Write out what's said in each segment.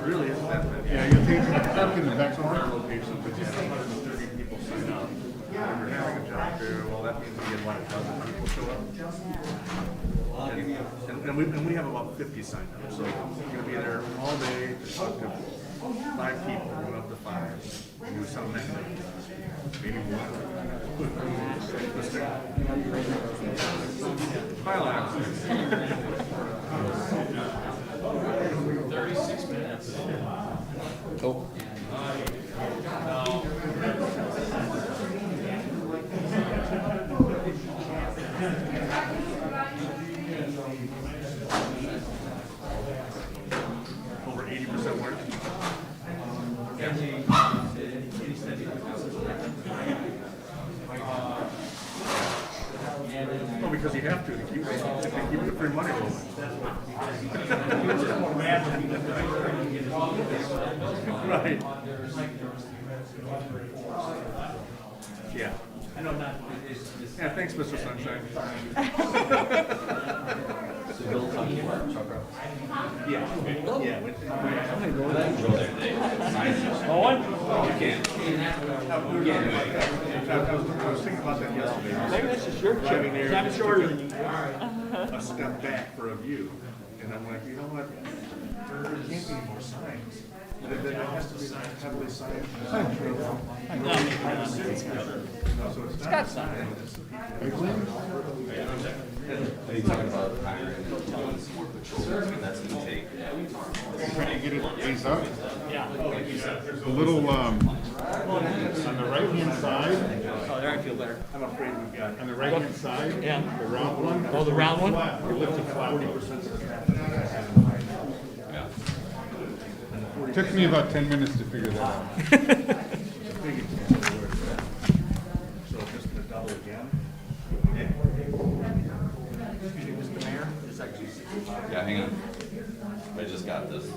really isn't that many. Yeah, you take up in the back Some other locations, but you have 130 people sign up. When you're having a job fair, well, that means we get what, 1,000 people show up? And we have about 50 signed up, so you're gonna be there all day to talk to 5 people, going up to 5, and do something that night. Maybe one. Highlights. 36 minutes. Oh. Over 80% work. Oh, because you have to keep the free money rolling. Right. Yeah. I know not. Yeah, thanks, Mr. Sunshine. Yeah. Yeah. Owen? I was thinking about that yesterday. Maybe this is your Driving there, Time just shorter took than you. a step back for a view, and I'm like, you know what? There can't be any more signs. There has to be heavily signed. So it's not a sign. It's the people. Are you talking about hiring and doing some more patrols? That's gonna take. Trying to get it raised up. Yeah. A little, on the right-hand side, Oh, there I feel better. I'm afraid we've got. on the right-hand side, Yeah. the round one. Oh, the round one? You lift it flat. 40% of the traffic. Took me about 10 minutes to figure that out. So just to double again. Excuse me, Mr. Mayor, it's actually 65. Yeah, hang on. I just got this.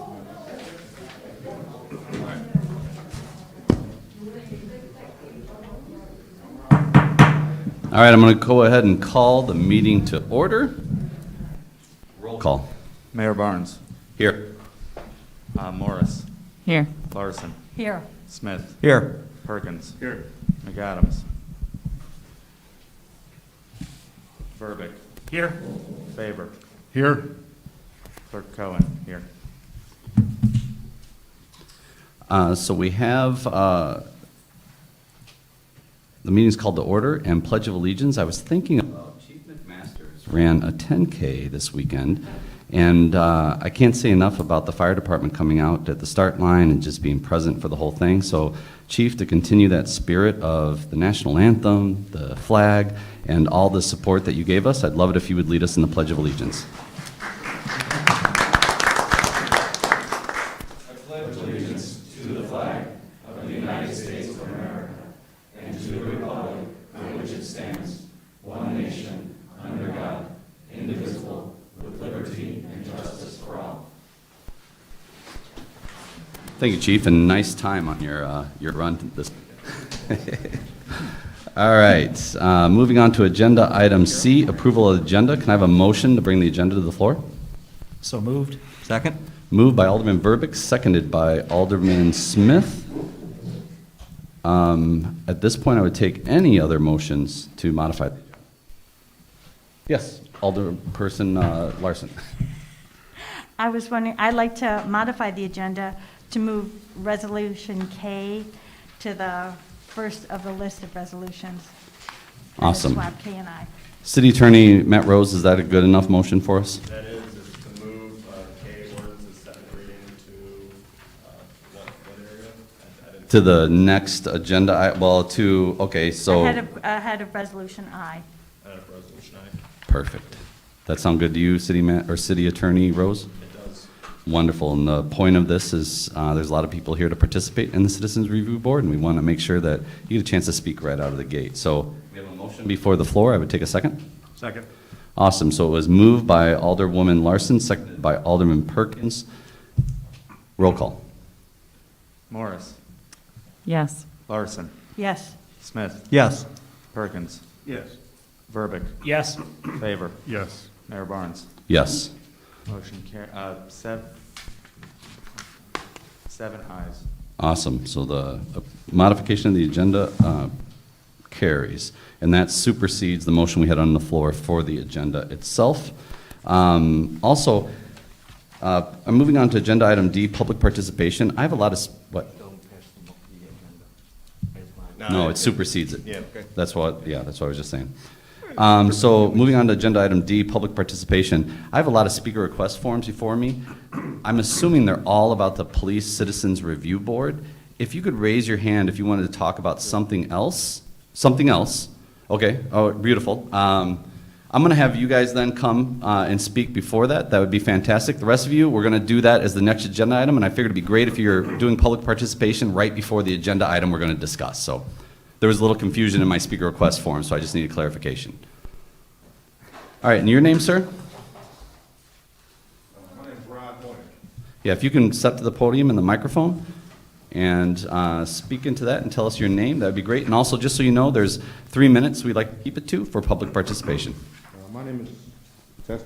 All right, I'm going to go ahead and call the meeting to order. Roll call. Mayor Barnes. Here. Morris. Here. Larson. Here. Smith. Here. Perkins. Here. McAdams. Verbic. Here. Faber. Here, Clerk Cohen. Here. So we have the meeting's called to order and Pledge of Allegiance. I was thinking about Chief McMasters ran a 10K this weekend, and I can't say enough about the fire department coming out at the start line and just being present for the whole thing. So, Chief, to continue that spirit of the national anthem, the flag, and all the support that you gave us, I'd love it if you would lead us in the Pledge of Allegiance. Thank you, Chief, and nice time on your run this. All right, moving on to agenda item C, approval of agenda. Can I have a motion to bring the agenda to the floor? So moved. Second? Moved by Alderman Verbic, seconded by Alderman Smith. At this point, I would take any other motions to modify. Yes, Alderperson Larson. I was wondering, I'd like to modify the agenda to move Resolution K to the first of the list of resolutions. Awesome. Swap K and I. City Attorney Matt Rose, is that a good enough motion for us? That is to move K ordinance's second reading to what area? I didn't- To the next agenda, okay, so. Ahead of Resolution I. Out of resolution I. Perfect. That sound good to you, City Attorney Rose? It does. Wonderful. And the point of this is there's a lot of people here to participate in the Citizens Review Board, and we want to make sure that you get a chance to speak right out of the gate. So we have a motion before the floor. I would take a second. Second. Awesome. So it was moved by Alderwoman Larson, seconded by Alderman Perkins. Roll call. Morris. Yes. Larson. Yes. Smith. Yes. Perkins. Yes. Verbic. Yes. Faber. yes. Mayor Barnes. Yes. Motion 7 ayes. Awesome. So the modification of the agenda carries, and that supersedes the motion we had on the floor for the agenda itself. Also, I'm moving on to agenda item D, public participation. I have a lot of, what? No, it supersedes it. Yeah, okay. That's what I was just saying. So moving on to agenda item D, public participation. I have a lot of speaker request forms before me. I'm assuming they're all about the Police Citizens Review Board. If you could raise your hand if you wanted to talk about something else. Okay, oh, beautiful. I'm gonna have you guys then come and speak before that. That would be fantastic. The rest of you, we're gonna do that as the next agenda item, and I figured it'd be great if you're doing public participation right before the agenda item we're gonna discuss. So there was a little confusion in my speaker request form, so I just needed clarification. All right, and your name, sir? My name's Rod Moyer. Yeah, if you can step to the podium and the microphone and speak into that and tell us your name, that would be great. And also, just so you know, there's 3 minutes we'd like to keep it to for public participation. My name is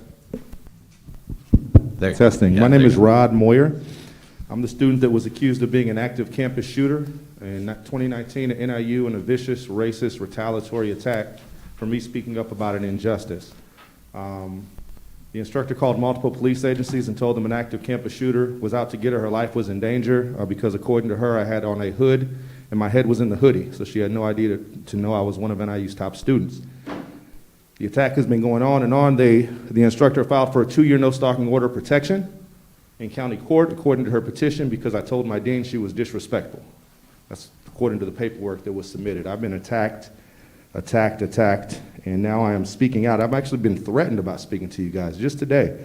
There. Testing. Yeah, My name there is you go. Rod Moyer. I'm the student that was accused of being an active campus shooter in 2019 at NIU in a vicious, racist, retaliatory attack for me speaking up about an injustice. The instructor called multiple police agencies and told them an active campus shooter was out to get her. Her life was in danger because, according to her, I had on a hood and my head was in the hoodie, so she had no idea to know I was one of NIU's top students. The attack has been going on and on. The instructor filed for a 2-year no-stalking order of protection in county court, according to her petition, because I told my dean she was disrespectful. That's according to the paperwork that was submitted. I've been attacked, and now I am speaking out. I've actually been threatened about speaking to you guys just today.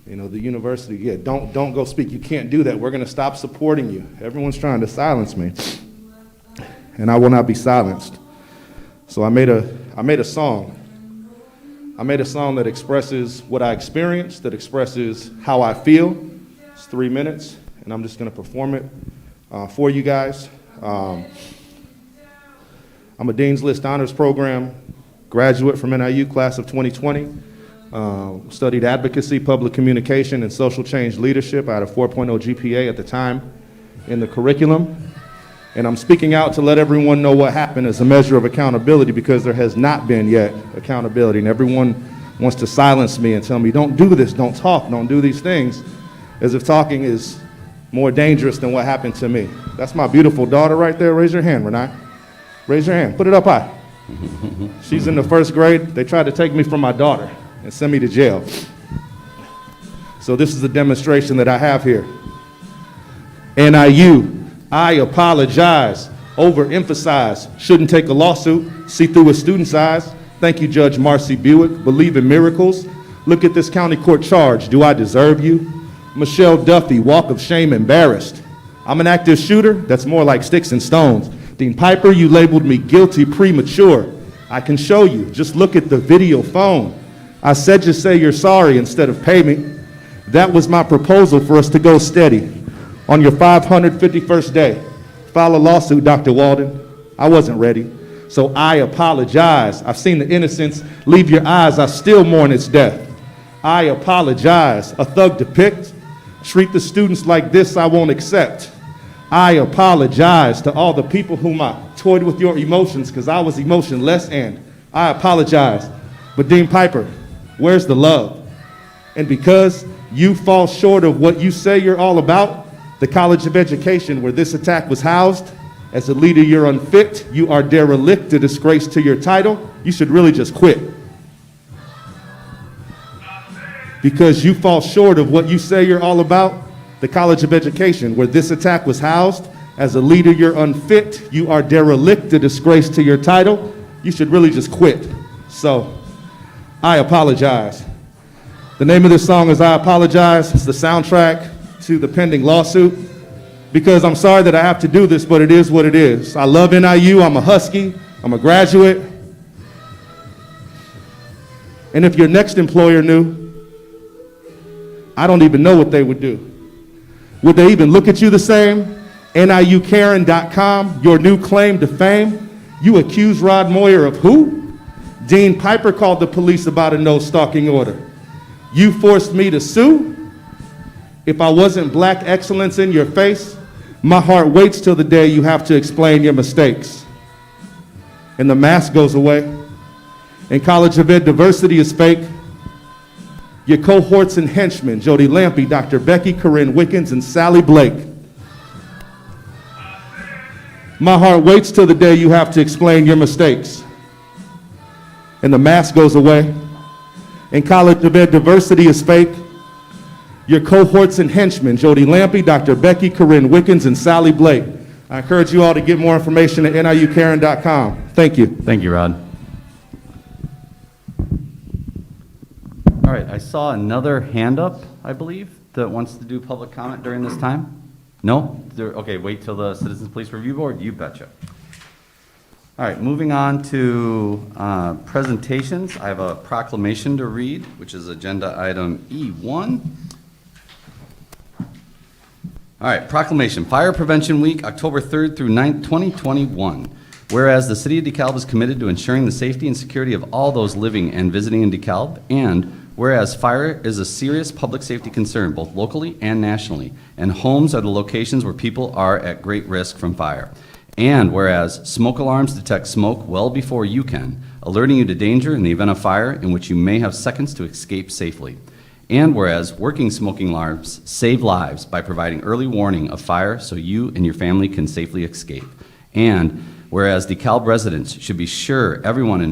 You know, the university, yeah, don't go speak. You can't do that. We're going to stop supporting you. Everyone's trying to silence me, and I will not be silenced. So I made a song. I made a song that expresses what I experienced, that expresses how I feel. It's 3 minutes, and I'm just going to perform it for you guys. I'm a Dean's List Honors Program graduate from NIU, class of 2020. Studied advocacy, public communication, and social change leadership. I had a 4.0 GPA at the time in the curriculum. And I'm speaking out to let everyone know what happened as a measure of accountability, because there has not been yet accountability. And everyone wants to silence me and tell me, don't do this, don't talk, don't do these things, as if talking is more dangerous than what happened to me. That's my beautiful daughter right there. Raise your hand, Renee. Raise your hand. Put it up high. She's in the 1st grade. They tried to take me from my daughter and send me to jail. So this is a demonstration that I have here. NIU. I apologize, overemphasize, shouldn't take a lawsuit, see through a student's eyes. Thank you, Judge Marcy Buick, believe in miracles. Look at this county court charge, do I deserve you? Michelle Duffy, walk of shame, embarrassed. I'm an active shooter, that's more like sticks and stones. Dean Piper, you labeled me guilty premature. I can show you, just look at the video phone. I said just say you're sorry instead of pay me. That was my proposal for us to go steady. On your 551st day, file a lawsuit, Dr. Walden. I wasn't ready, so I apologize. I've seen the innocence leave your eyes. I still mourn its death. I apologize. A thug depict. Treat the students like this, I won't accept. I apologize to all the people whom I toyed with your emotions, because I was emotionless, and I apologize. But Dean Piper, where's the love? And because you fall short of what you say you're all about, the College of Education where this attack was housed, as a leader you're unfit, you are derelict, a disgrace to your title, you should really just quit. Because you fall short of what you say you're all about, the College of Education where this attack was housed, as a leader you're unfit, you are derelict, a disgrace to your title, you should really just quit. So, I apologize. The name of this song is I Apologize. It's the soundtrack to the pending lawsuit, because I'm sorry that I have to do this, but it is what it is. I love NIU, I'm a Husky, I'm a graduate. And if your next employer knew, I don't even know what they would do. Would they even look at you the same? NIUKaren.com, your new claim to fame. You accuse Rod Moyer of who? Dean Piper called the police about a no-stalking order. You forced me to sue? If I wasn't black excellence in your face, my heart waits till the day you have to explain your mistakes. And the mask goes away. In College of Ed, diversity is fake. Your cohorts and henchmen, Jody Lampy, Dr. Becky, Corinne Wickens, and Sally Blake. My heart waits till the day you have to explain your mistakes. And the mask goes away. In College of Ed, diversity is fake. Your cohorts and henchmen, Jody Lampy, Dr. Becky, Corinne Wickens, and Sally Blake. I encourage you all to get more information at niukaren.com. Thank you. Thank you, Rod. All right, I saw another hand up, I believe, that wants to do public comment during this time. No? Okay, wait till the Citizens Police Review Board? You betcha. All right, moving on to presentations. I have a proclamation to read, which is agenda item E1. All right, proclamation, Fire Prevention Week, October 3rd through 9th, 2021. Whereas the City of DeKalb is committed to ensuring the safety and security of all those living and visiting in DeKalb, and whereas fire is a serious public safety concern both locally and nationally, and homes are the locations where people are at great risk from fire. And whereas smoke alarms detect smoke well before you can, alerting you to danger in the event of fire in which you may have seconds to escape safely. And whereas working smoking alarms save lives by providing early warning of fire so you and your family can safely escape. And whereas DeKalb residents should be sure everyone in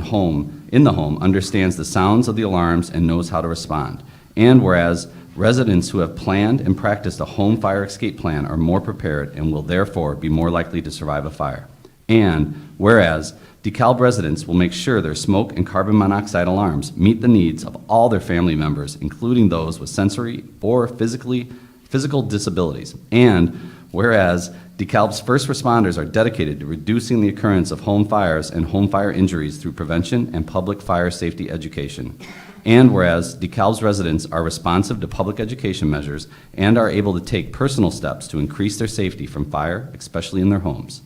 the home understands the sounds of the alarms and knows how to respond. And whereas residents who have planned and practiced a home fire escape plan are more prepared and will therefore be more likely to survive a fire. And whereas DeKalb residents will make sure their smoke and carbon monoxide alarms meet the needs of all their family members, including those with sensory or physical disabilities. And whereas DeKalb's first responders are dedicated to reducing the occurrence of home fires and home fire injuries through prevention and public fire safety education. And whereas DeKalb's residents are responsive to public education measures and are able to take personal steps to increase their safety from fire, especially in their homes.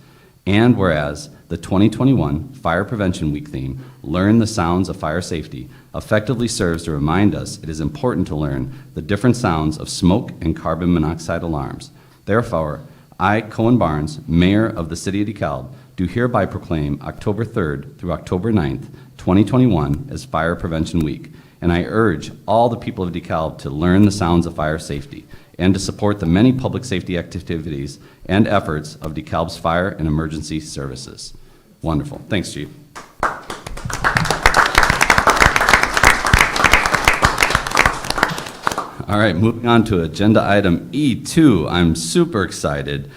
And whereas the 2021 Fire Prevention Week theme, Learn the Sounds of Fire Safety, effectively serves to remind us it is important to learn the different sounds of smoke and carbon monoxide alarms. Therefore, I, Cohen Barnes, Mayor of the City of DeKalb, do hereby proclaim October 3rd through October 9th, 2021 as Fire Prevention Week, and I urge all the people of DeKalb to learn the sounds of fire safety and to support the many public safety activities and efforts of DeKalb's fire and emergency services. Wonderful. Thanks, Chief. All right, moving on to agenda item E2. I'm super excited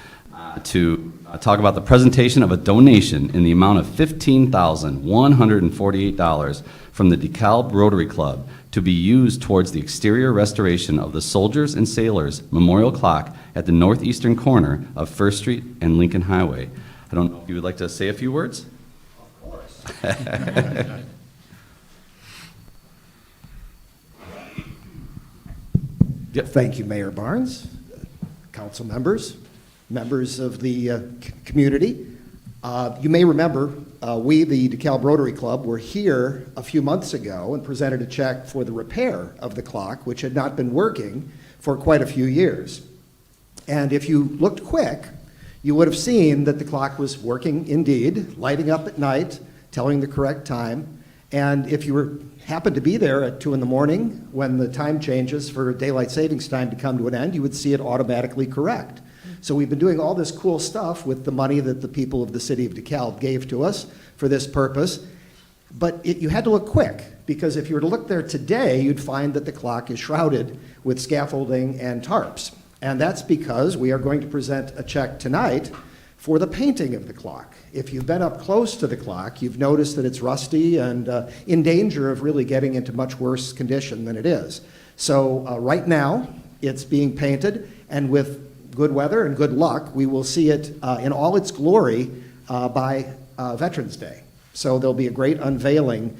to talk about the presentation of a donation in the amount of $15,148 from the DeKalb Rotary Club to be used towards the exterior restoration of the Soldiers and Sailors Memorial Clock at the northeastern corner of First Street and Lincoln Highway. I don't know if you would like to say a few words? Of course. Yep. Thank you, Mayor Barnes, council members, members of the community. You may remember we, the DeKalb Rotary Club, were here a few months ago and presented a check for the repair of the clock, which had not been working for quite a few years. And if you looked quick, you would have seen that the clock was working indeed, lighting up at night, telling the correct time. And if you happened to be there at 2 in the morning when the time changes for daylight savings time to come to an end, you would see it automatically correct. So we've been doing all this cool stuff with the money that the people of the city of DeKalb gave to us for this purpose. But you had to look quick, because if you were to look there today, you'd find that the clock is shrouded with scaffolding and tarps. And that's because we are going to present a check tonight for the painting of the clock. If you've been up close to the clock, you've noticed that it's rusty and in danger of really getting into much worse condition than it is. So right now, it's being painted, and with good weather and good luck, we will see it in all its glory by Veterans Day. So there'll be a great unveiling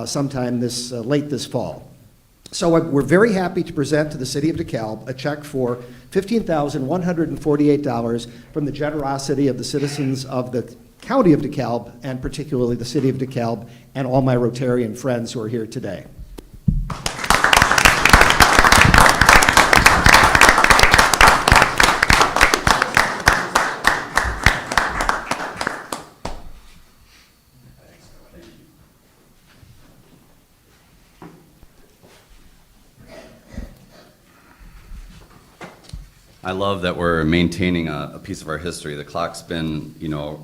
sometime late this fall. So we're very happy to present to the City of DeKalb a check for $15,148 from the generosity of the citizens of the County of DeKalb, and particularly the City of DeKalb, and all my Rotarian friends who are here today. I love that we're maintaining a piece of our history. The clock's been,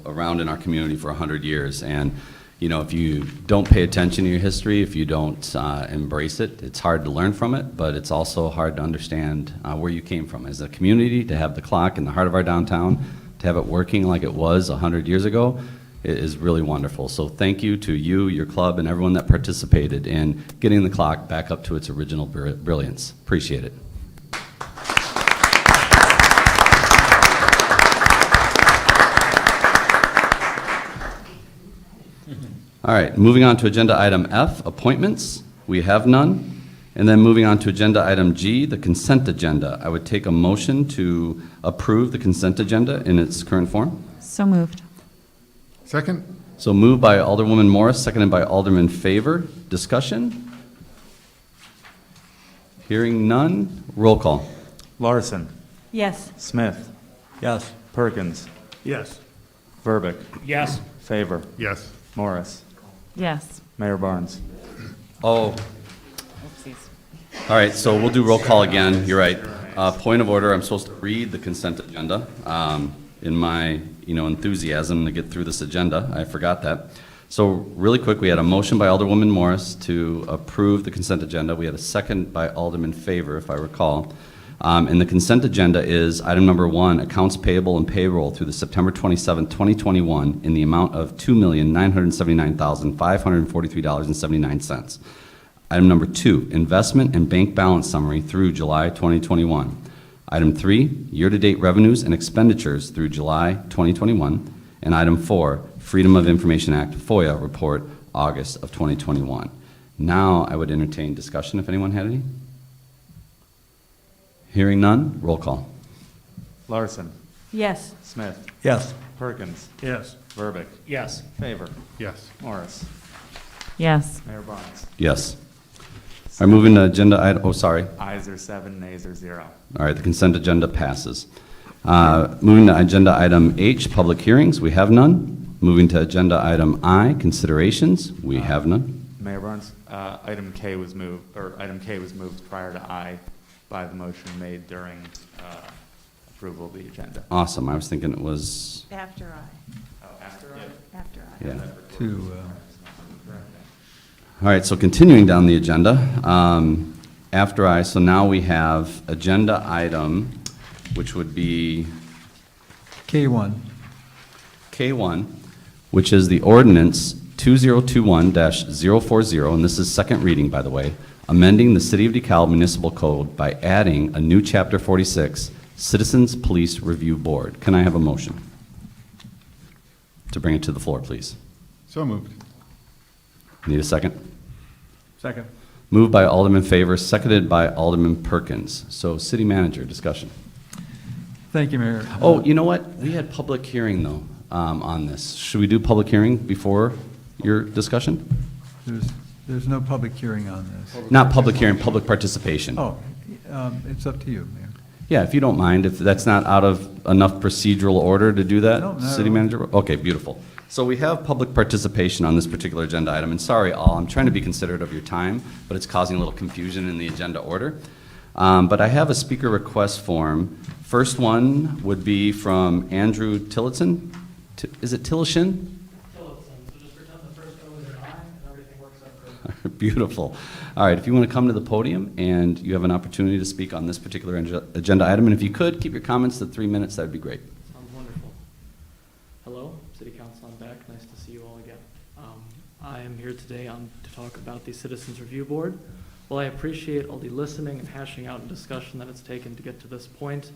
around in our community for 100 years. And, if you don't pay attention to your history, if you don't embrace it, it's hard to learn from it, but it's also hard to understand where you came from. As a community, to have the clock in the heart of our downtown, to have it working like it was 100 years ago, it is really wonderful. So thank you to you, your club, and everyone that participated in getting the clock back up to its original brilliance. Appreciate it. All right, moving on to agenda item F, appointments. We have none. And then moving on to agenda item G, the consent agenda. I would take a motion to approve the consent agenda in its current form. So moved. Second? So moved by Alderwoman Morris, seconded by Alderman Favor. Discussion? Hearing none. Roll call. Larson, Yes. Smith, Yes. Perkins, Yes. Verbic, Yes. Favor, Yes. Morris, Yes. Mayor Barnes. Oh. All right, so we'll do roll call again. You're right. Point of order, I'm supposed to read the consent agenda. In my, enthusiasm to get through this agenda, I forgot that. So really quick, we had a motion by Alderwoman Morris to approve the consent agenda. We had a second by Alderman Favor, if I recall. And the consent agenda is item number 1, accounts payable and payroll through the September 27, 2021 in the amount of $2,979,543.79. Item number 2, investment and bank balance summary through July 2021. Item 3, year-to-date revenues and expenditures through July 2021. And item 4, Freedom of Information Act FOIA report, August of 2021. Now I would entertain discussion if anyone had any. Hearing none, roll call. Larson, Yes. Smith, Yes. Perkins, Yes. Verbic, Yes. Favor, Yes. Morris, Yes. Mayor Barnes. Yes. All right, moving to agenda item, sorry. Ayes are 7, nays are 0. All right, the consent agenda passes. Moving to agenda item H, public hearings, we have none. Moving to agenda item I, considerations, we have none. Mayor Barnes, item K was moved prior to I by the motion made during approval of the agenda. Awesome, I was thinking it was, After I. Oh, after I? After I. yeah. To, All right, so continuing down the agenda, so now we have agenda item, which would be K1. K1, which is the ordinance 2021-040, and this is second reading, by the way, amending the City of DeKalb Municipal Code by adding a new Chapter 46, Citizens Police Review Board. Can I have a motion to bring it to the floor, please? So moved. Need a second? Second. Moved by Alderman Favor, seconded by Alderman Perkins. So, City Manager, discussion. Thank you, Mayor. Oh, you know what? We had public hearing, though, on this. Should we do public hearing before your discussion? There's no public hearing on this. Not public hearing, public participation. Oh, it's up to you, Mayor. Yeah, if you don't mind, if that's not out of enough procedural order to do that, No, not City at all. Manager? Okay, beautiful. So we have public participation on this particular agenda item, and sorry, all, I'm trying to be considerate of your time, but it's causing a little confusion in the agenda order. But I have a speaker request form. First one would be from Andrew Tillotson. Is it Tillishin? Beautiful. All right, if you want to come to the podium and you have an opportunity to speak on this particular agenda item, and if you could, keep your comments to 3 minutes, that'd be great. Sounds wonderful. Hello, City Council, I'm back. Nice to see you all again. I am here today to talk about the Citizens Review Board. While I appreciate all the listening and hashing out and discussion that it's taken to get to this point,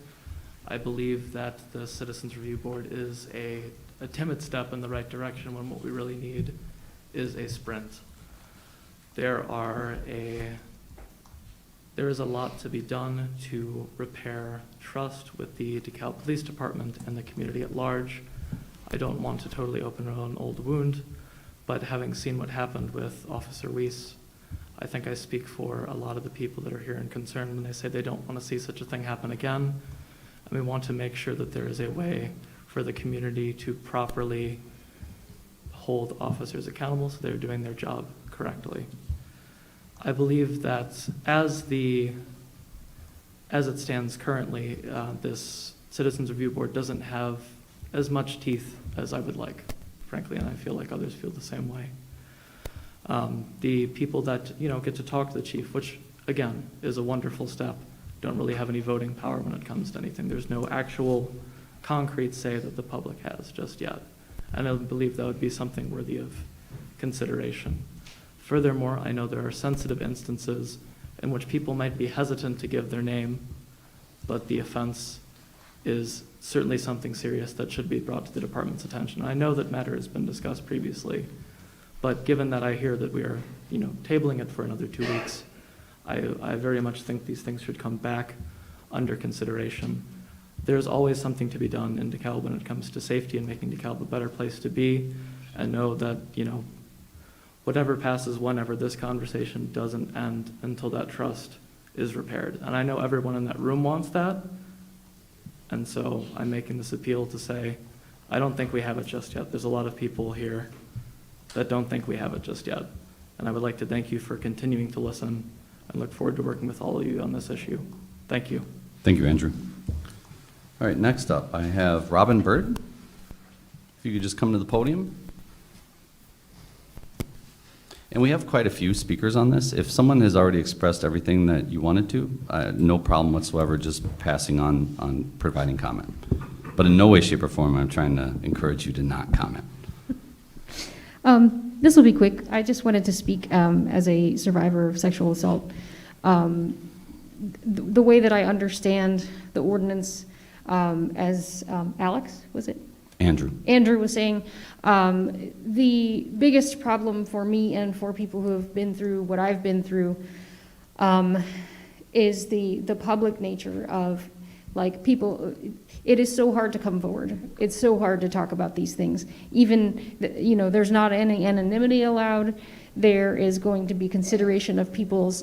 I believe that the Citizens Review Board is a timid step in the right direction when what we really need is a sprint. There is a lot to be done to repair trust with the DeKalb Police Department and the community at large. I don't want to totally open an old wound, but having seen what happened with Officer Weiss, I think I speak for a lot of the people that are here and concerned when they say they don't want to see such a thing happen again. And we want to make sure that there is a way for the community to properly hold officers accountable so they're doing their job correctly. I believe that as the as it stands currently, this Citizens Review Board doesn't have as much teeth as I would like, frankly, and I feel like others feel the same way. The people that, get to talk to the chief, which, again, is a wonderful step, don't really have any voting power when it comes to anything. There's no actual concrete say that the public has just yet. And I believe that would be something worthy of consideration. Furthermore, I know there are sensitive instances in which people might be hesitant to give their name, but the offense is certainly something serious that should be brought to the department's attention. I know that matter has been discussed previously, but given that I hear that we are, tabling it for another 2 weeks, I very much think these things should come back under consideration. There's always something to be done in DeKalb when it comes to safety and making DeKalb a better place to be, and know that, whatever passes whenever, this conversation doesn't end until that trust is repaired. And I know everyone in that room wants that, and so I'm making this appeal to say, I don't think we have it just yet. There's a lot of people here that don't think we have it just yet. And I would like to thank you for continuing to listen and look forward to working with all of you on this issue. Thank you. Thank you, Andrew. All right, next up, I have Robin Bird. If you could just come to the podium. And we have quite a few speakers on this. If someone has already expressed everything that you wanted to, no problem whatsoever, just passing on providing comment. But in no way, shape, or form, I'm trying to encourage you to not comment. This will be quick. I just wanted to speak as a survivor of sexual assault. The way that I understand the ordinance, as Alex, was it? Andrew was saying, the biggest problem for me and for people who have been through what I've been through is the public nature of, like, people. It is so hard to come forward. It's so hard to talk about these things. Even, there's not any anonymity allowed. There is going to be consideration of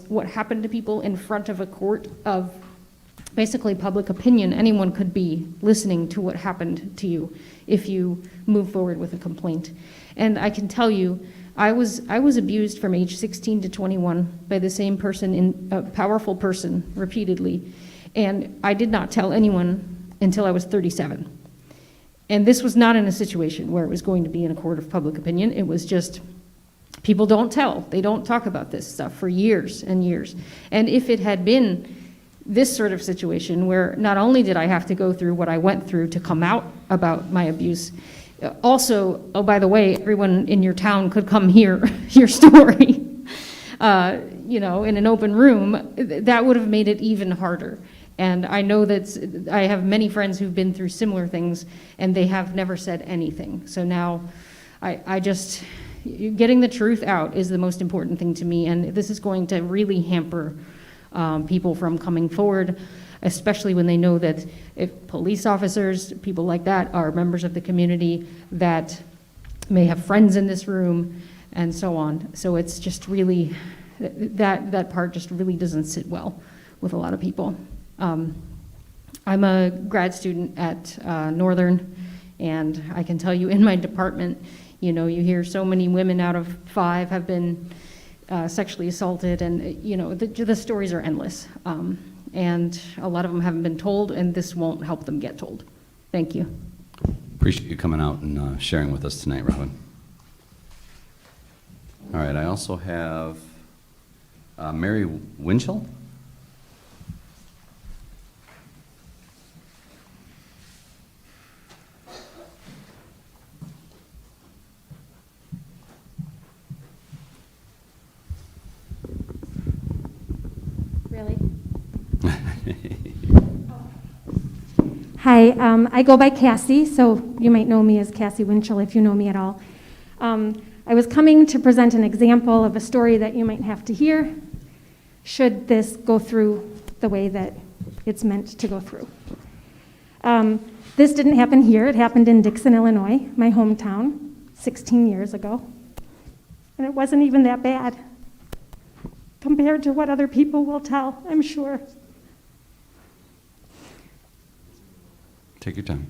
what happened to people in front of a court of basically public opinion. Anyone could be listening to what happened to you if you move forward with a complaint. And I can tell you, I was abused from age 16 to 21 by the same person, a powerful person, repeatedly. And I did not tell anyone until I was 37. And this was not in a situation where it was going to be in a court of public opinion. It was just, people don't tell. They don't talk about this stuff for years and years. And if it had been this sort of situation where not only did I have to go through what I went through to come out about my abuse, also, oh, by the way, everyone in your town could come hear your story, in an open room, that would have made it even harder. And I know that I have many friends who've been through similar things, and they have never said anything. So now I just, getting the truth out is the most important thing to me, and this is going to really hamper people from coming forward, especially when they know that if police officers, people like that, are members of the community that may have friends in this room and so on. So it's just really, that part just really doesn't sit well with a lot of people. I'm a grad student at Northern, and I can tell you in my department, you hear so many women out of 5 have been sexually assaulted, and the stories are endless, and a lot of them haven't been told, and this won't help them get told. Thank you. Appreciate you coming out and sharing with us tonight, Robin. All right, I also have Mary Winchell. Really? Hi, I go by Cassie, so you might know me as Cassie Winchell if you know me at all. I was coming to present an example of a story that you might have to hear should this go through the way that it's meant to go through. This didn't happen here. It happened in Dixon, Illinois, my hometown, 16 years ago. And it wasn't even that bad compared to what other people will tell, I'm sure. Take your time.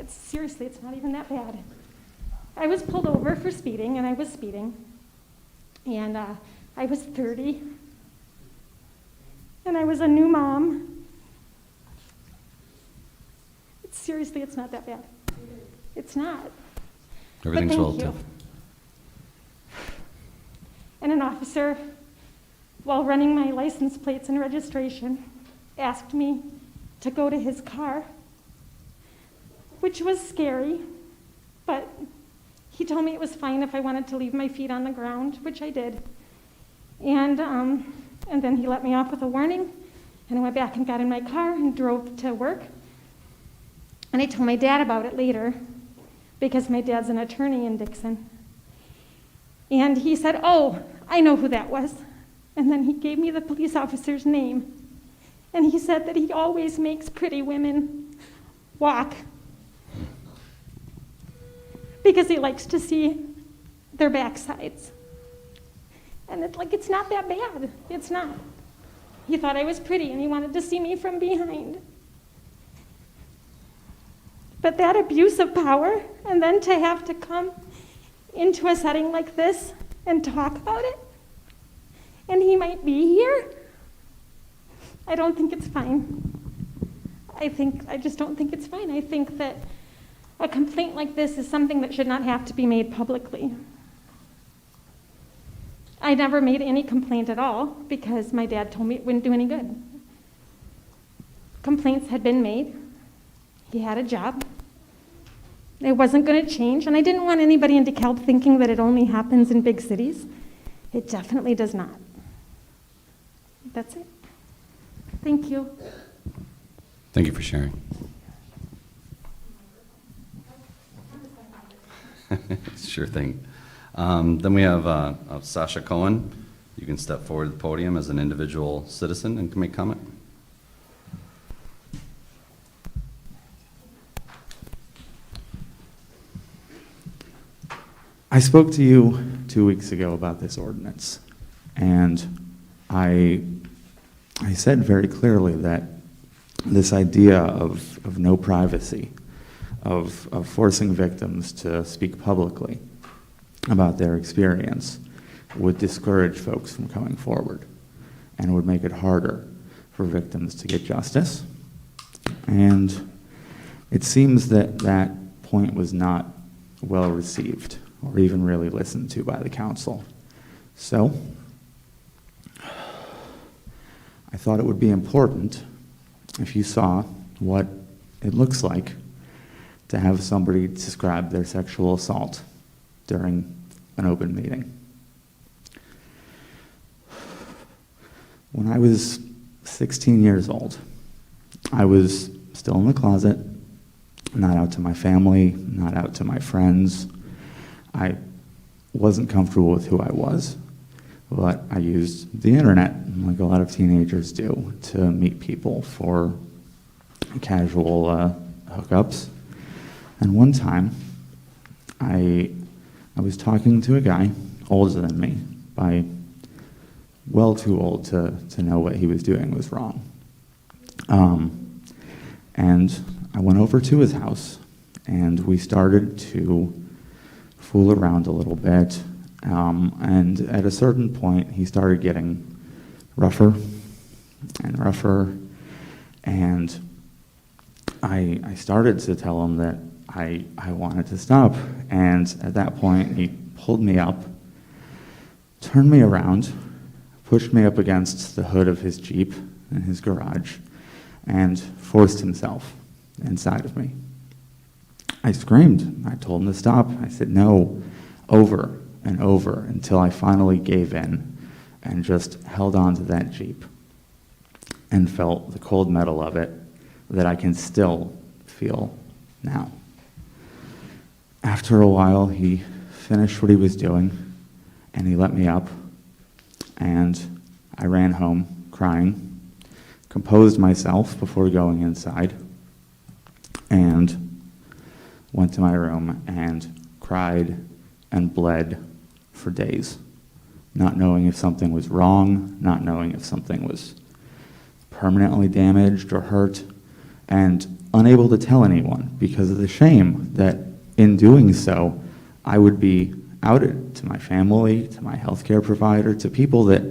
Seriously, it's not even that bad. I was pulled over for speeding, and I was speeding. And I was 30. and I was a new mom. Seriously, it's not that bad. It's not. Everything's thank relative. you. And an officer, while running my license plates and registration, asked me to go to his car, which was scary, but he told me it was fine if I wanted to leave my feet on the ground, which I did. And then he let me off with a warning, and I went back and got in my car and drove to work. And I told my dad about it later, because my dad's an attorney in Dixon. And he said, "Oh, I know who that was." And then he gave me the police officer's name. And he said that he always makes pretty women walk because he likes to see their backsides. And it's not that bad. It's not. He thought I was pretty and he wanted to see me from behind. But that abuse of power, and then to have to come into a setting like this and talk about it, and he might be here, I don't think it's fine. I just don't think it's fine. I think that a complaint like this is something that should not have to be made publicly. I never made any complaint at all because my dad told me it wouldn't do any good. Complaints had been made. He had a job. It wasn't going to change, and I didn't want anybody in DeKalb thinking that it only happens in big cities. It definitely does not. That's it. Thank you. Thank you for sharing. Sure thing. Then we have Sasha Cohen. You can step forward to the podium as an individual citizen and can make comment. I spoke to you 2 weeks ago about this ordinance, and I said very clearly that this idea of no privacy, of forcing victims to speak publicly about their experience would discourage folks from coming forward and would make it harder for victims to get justice. And it seems that that point was not well received or even really listened to by the council. So I thought it would be important if you saw what it looks like to have somebody describe their sexual assault during an open meeting. When I was 16 years old, I was still in the closet, not out to my family, not out to my friends. I wasn't comfortable with who I was, but I used the internet, like a lot of teenagers do, to meet people for casual hookups. And one time, I was talking to a guy older than me, by well too old to know what he was doing was wrong. And I went over to his house, and we started to fool around a little bit. And at a certain point, he started getting rougher and rougher. And I started to tell him that I wanted to stop. And at that point, he pulled me up, turned me around, pushed me up against the hood of his Jeep in his garage, and forced himself inside of me. I screamed. I told him to stop. I said no, over and over, until I finally gave in and just held on to that Jeep and felt the cold metal of it that I can still feel now. After a while, he finished what he was doing, and he let me up, and I ran home crying, composed myself before going inside, and went to my room and cried and bled for days, not knowing if something was wrong, not knowing if something was permanently damaged or hurt, and unable to tell anyone because of the shame that in doing so, I would be outed to my family, to my healthcare provider, to people that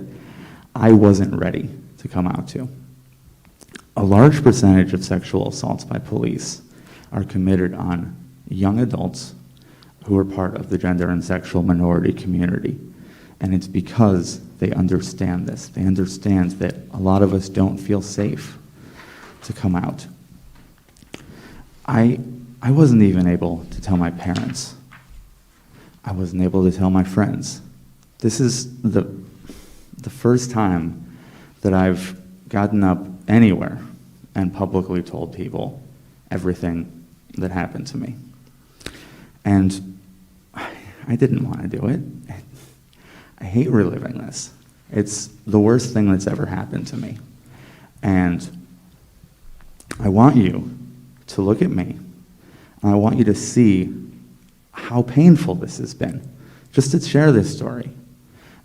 I wasn't ready to come out to. A large percentage of sexual assaults by police are committed on young adults who are part of the gender and sexual minority community. And it's because they understand this. They understand that a lot of us don't feel safe to come out. I wasn't even able to tell my parents. I wasn't able to tell my friends. This is the first time that I've gotten up anywhere and publicly told people everything that happened to me. And I didn't want to do it. I hate reliving this. It's the worst thing that's ever happened to me. And I want you to look at me, and I want you to see how painful this has been, just to share this story.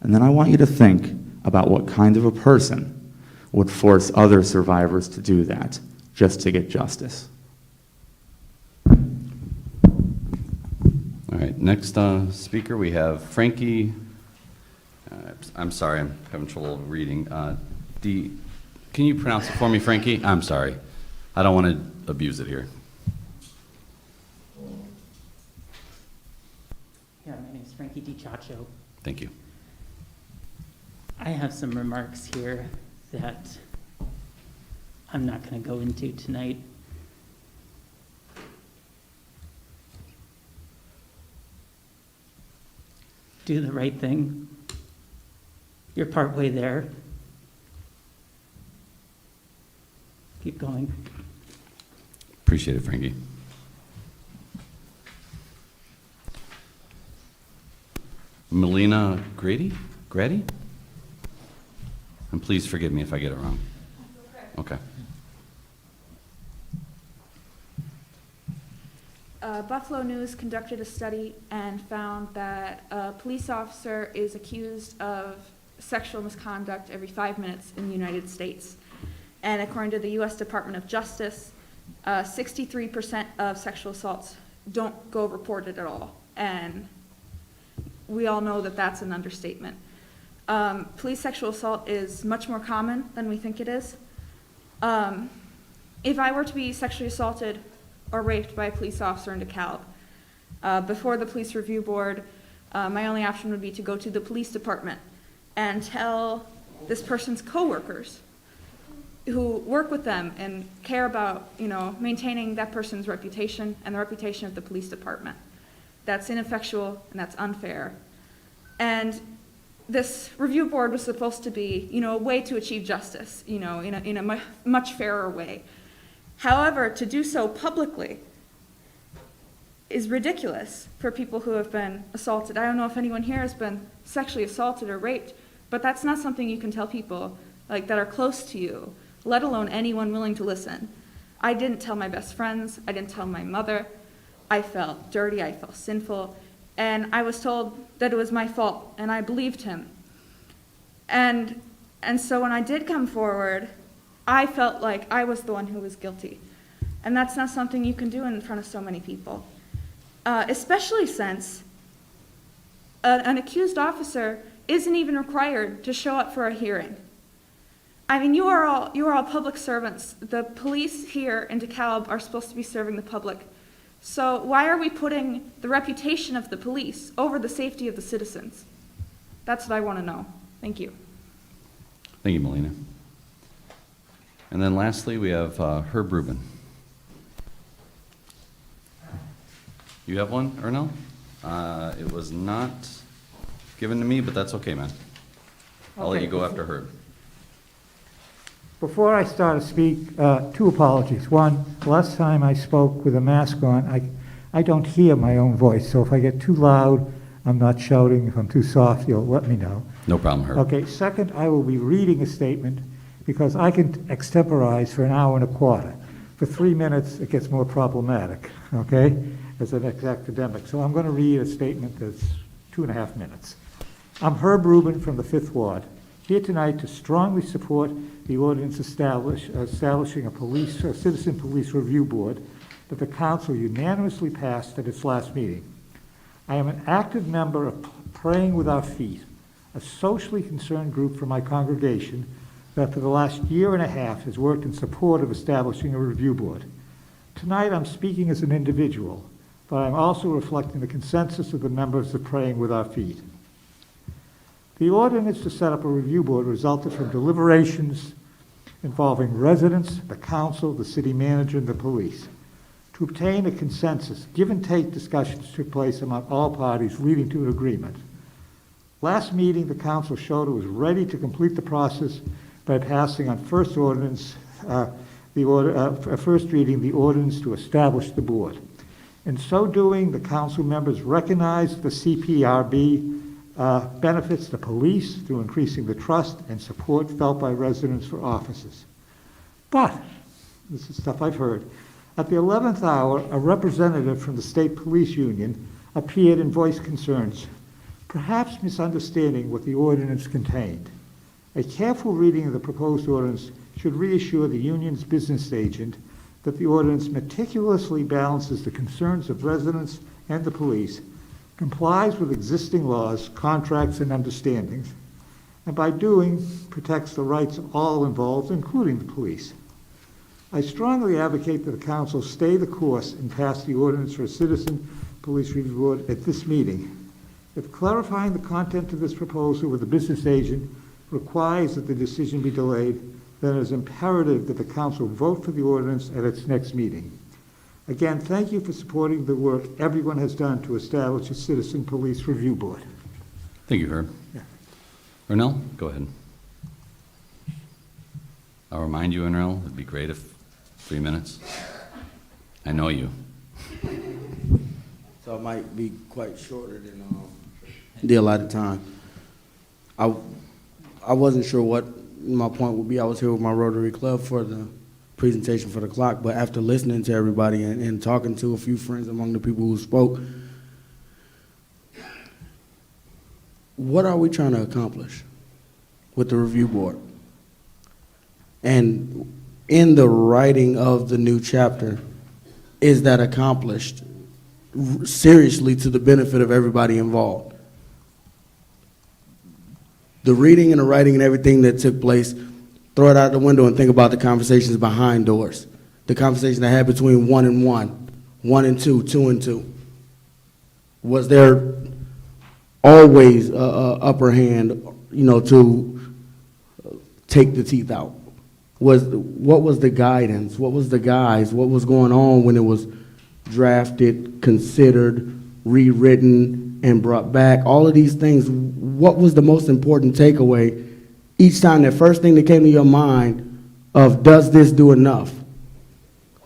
And then I want you to think about what kind of a person would force other survivors to do that just to get justice. All right, next speaker, we have Frankie. I'm sorry, I'm having trouble reading. Can you pronounce it for me, Frankie? I'm sorry. I don't want to abuse it here. Yeah, my name is Frankie DiCiaccio. Thank you. I have some remarks here that I'm not going to go into tonight. Do the right thing. You're partway there. Keep going. Appreciate it, Frankie. Melina Grady? And please forgive me if I get it wrong. Okay. Buffalo News conducted a study and found that a police officer is accused of sexual misconduct every 5 minutes in the United States. And according to the U.S. Department of Justice, 63% of sexual assaults don't go reported at all. And we all know that that's an understatement. Police sexual assault is much more common than we think it is. If I were to be sexually assaulted or raped by a police officer in DeKalb, before the police review board, my only option would be to go to the police department and tell this person's coworkers who work with them and care about, maintaining that person's reputation and the reputation of the police department. That's ineffectual and that's unfair. And this review board was supposed to be, a way to achieve justice, in a much fairer way. However, to do so publicly is ridiculous for people who have been assaulted. I don't know if anyone here has been sexually assaulted or raped, but that's not something you can tell people that are close to you, let alone anyone willing to listen. I didn't tell my best friends. I didn't tell my mother. I felt dirty. I felt sinful. And I was told that it was my fault, and I believed him. And so when I did come forward, I felt like I was the one who was guilty. And that's not something you can do in front of so many people, especially since an accused officer isn't even required to show up for a hearing. I mean, you are all public servants. The police here in DeKalb are supposed to be serving the public. So why are we putting the reputation of the police over the safety of the citizens? That's what I want to know. Thank you. Thank you, Melina. And then lastly, we have Herb Rubin. You have one, Ernell? It was not given to me, but that's okay, man. I'll let you go after Herb. Before I start to speak, two apologies. One, last time I spoke with a mask on, I don't hear my own voice, so if I get too loud, I'm not shouting. If I'm too soft, you'll let me know. No problem, Herb. Okay, second, I will be reading a statement because I can extemporize for an hour and a quarter. For 3 minutes, it gets more problematic, okay, as an academic. So I'm going to read a statement that's 2.5 minutes. I'm Herb Rubin from the 5th Ward, here tonight to strongly support the ordinance establishing a citizen police review board that the council unanimously passed at its last meeting. I am an active member of Praying with Our Feet, a socially concerned group from my congregation that for the last year and a half has worked in support of establishing a review board. Tonight, I'm speaking as an individual, but I'm also reflecting the consensus of the members of Praying with Our Feet. The ordinance to set up a review board resulted from deliberations involving residents, the council, the city manager, and the police. To obtain a consensus, give and take discussions took place among all parties, leading to an agreement. Last meeting, the council showed it was ready to complete the process by passing on first ordinance, first reading, the ordinance to establish the board. In so doing, the council members recognized the CPRB benefits the police through increasing the trust and support felt by residents for officers. But, this is stuff I've heard, at the 11th hour, a representative from the state police union appeared and voiced concerns, perhaps misunderstanding what the ordinance contained. A careful reading of the proposed ordinance should reassure the union's business agent that the ordinance meticulously balances the concerns of residents and the police, complies with existing laws, contracts, and understandings, and by doing, protects the rights of all involved, including the police. I strongly advocate that the council stay the course and pass the ordinance for a citizen police review board at this meeting. If clarifying the content of this proposal with the business agent requires that the decision be delayed, then it is imperative that the council vote for the ordinance at its next meeting. Again, thank you for supporting the work everyone has done to establish a citizen police review board. Thank you, Herb. Yeah. Ernell, go ahead. I'll remind you, Ernell, it'd be great if 3 minutes. I know you. So it might be quite shorter than the allotted time. I wasn't sure what my point would be. I was here with my Rotary Club for the presentation for the clock, but after listening to everybody and talking to a few friends among the people who spoke, what are we trying to accomplish with the review board? And in the writing of the new chapter, is that accomplished seriously to the benefit of everybody involved? The reading and the writing and everything that took place, throw it out the window and think about the conversations behind doors. The conversation I had between 1 and 1, 1 and 2, 2 and 2. Was there always upper hand, to take the teeth out? What was the guidance? What was the guise? What was going on when it was drafted, considered, rewritten, and brought back? All of these things, what was the most important takeaway each time? That first thing that came to your mind of, does this do enough?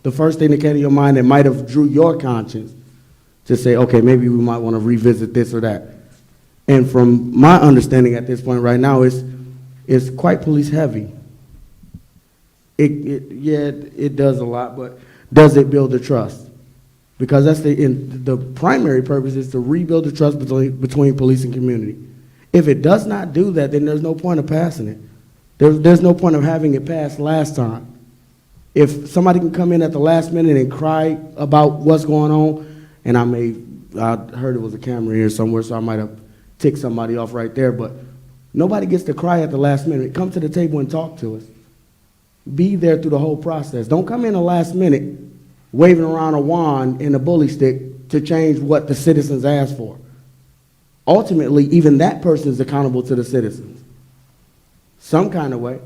The first thing that came to your mind that might have drew your conscience to say, okay, maybe we might want to revisit this or that. And from my understanding at this point right now, it's quite police heavy. It does a lot, but does it build the trust? Because that's the primary purpose is to rebuild the trust between police and community. If it does not do that, then there's no point of passing it. There's no point of having it passed last time. If somebody can come in at the last minute and cry about what's going on, and I heard it was a camera here somewhere, so I might have ticked somebody off right there, but nobody gets to cry at the last minute. Come to the table and talk to us. Be there through the whole process. Don't come in the last minute waving around a wand and a bully stick to change what the citizens asked for. Ultimately, even that person is accountable to the citizens. Some kind of way.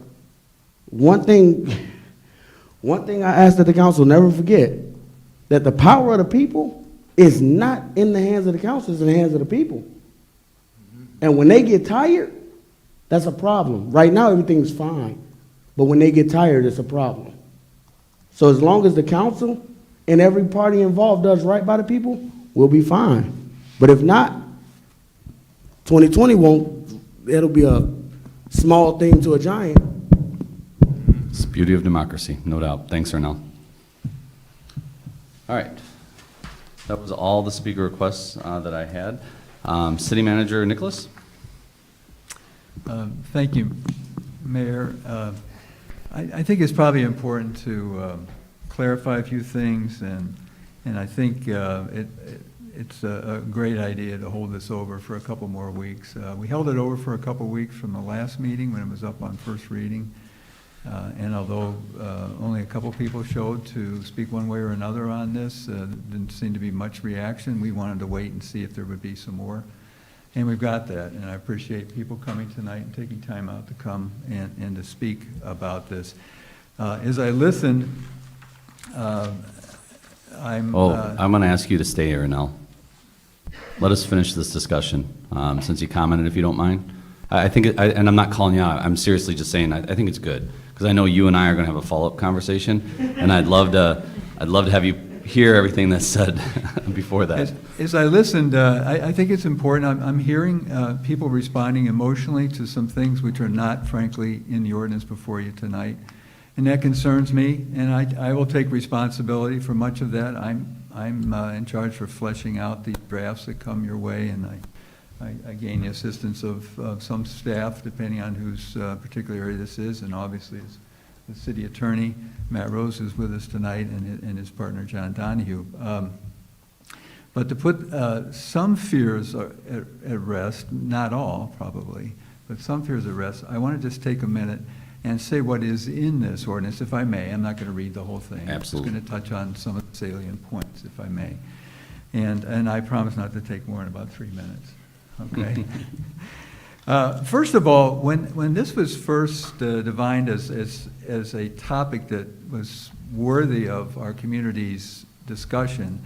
One thing I ask that the council never forget, that the power of the people is not in the hands of the council, it's in the hands of the people. And when they get tired, that's a problem. Right now, everything's fine. But when they get tired, it's a problem. So as long as the council and every party involved does right by the people, we'll be fine. But if not, 2020 it'll be a small thing to a giant. It's the beauty of democracy, no doubt. Thanks, Ernell. All right. That was all the speaker requests that I had. City Manager Nicholas? Thank you, Mayor. I think it's probably important to clarify a few things, and I think it's a great idea to hold this over for a couple more weeks. We held it over for a couple weeks from the last meeting when it was up on first reading, And although only a couple people showed to speak one way or another on this, didn't seem to be much reaction. We wanted to wait and see if there would be some more. And we've got that, and I appreciate people coming tonight and taking time out to come and to speak about this. As I listened, I'm going to ask you to stay here, Nell. Let us finish this discussion, since you commented, if you don't mind. I think, and I'm not calling you out, I'm seriously just saying, I think it's good, because I know you and I are going to have a follow-up conversation, and I'd love to have you hear everything that's said before that. As I listened, I think it's important. I'm hearing people responding emotionally to some things which are not, frankly, in the ordinance before you tonight. And that concerns me, and I will take responsibility for much of that. I'm in charge for fleshing out the drafts that come your way, and I gain the assistance of some staff, depending on whose particular area this is, and obviously it's the city attorney, Matt Rose, who's with us tonight, and his partner, John Donahue. But to put some fears at rest, not all probably, but some fears at rest, I want to just take a minute and say what is in this ordinance, if I may. I'm not going to read the whole thing. Absolutely. I'm just going to touch on some of the salient points, if I may. And I promise not to take more than about 3 minutes. Okay? First of all, when this was first defined as a topic that was worthy of our community's discussion,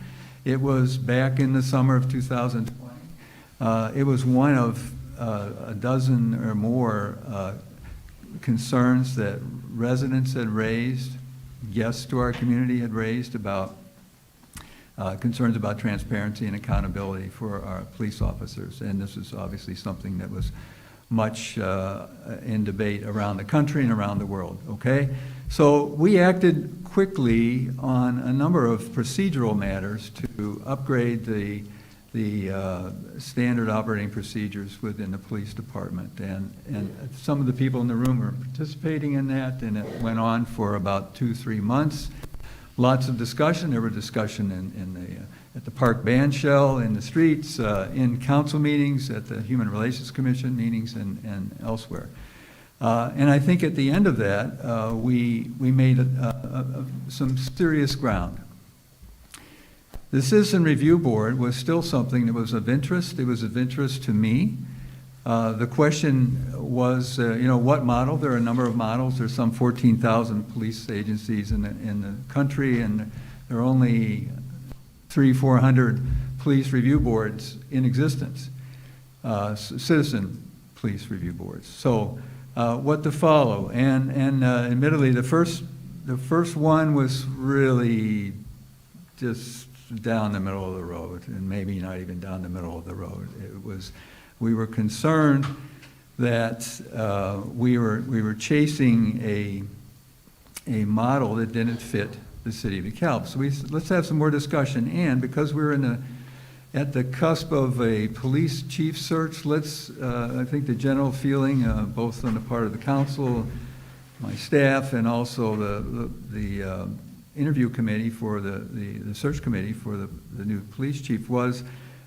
it was back in the summer of 2020. It was one of a dozen or more concerns that residents had raised, guests to our community had raised about concerns about transparency and accountability for our police officers. And this is obviously something that was much in debate around the country and around the world, okay? So we acted quickly on a number of procedural matters to upgrade the standard operating procedures within the police department. And some of the people in the room were participating in that, and it went on for about 2-3 months. Lots of discussion. There were discussion at the park band shell, in the streets, in council meetings, at the Human Relations Commission meetings, and elsewhere. And I think at the end of that, we made some serious ground. The Citizen Review Board was still something that was of interest. It was of interest to me. The question was, what model? There are a number of models. There's some 14,000 police agencies in the country, and there are only 300-400 police review boards in existence, citizen police review boards. So what to follow? And admittedly, the first one was really just down the middle of the road, and maybe not even down the middle of the road. We were concerned that we were chasing a model that didn't fit the city of DeKalb. So let's have some more discussion. And because we're at the cusp of a police chief search, I think the general feeling, both on the part of the council, my staff, and also the interview committee for the search committee for the new police chief was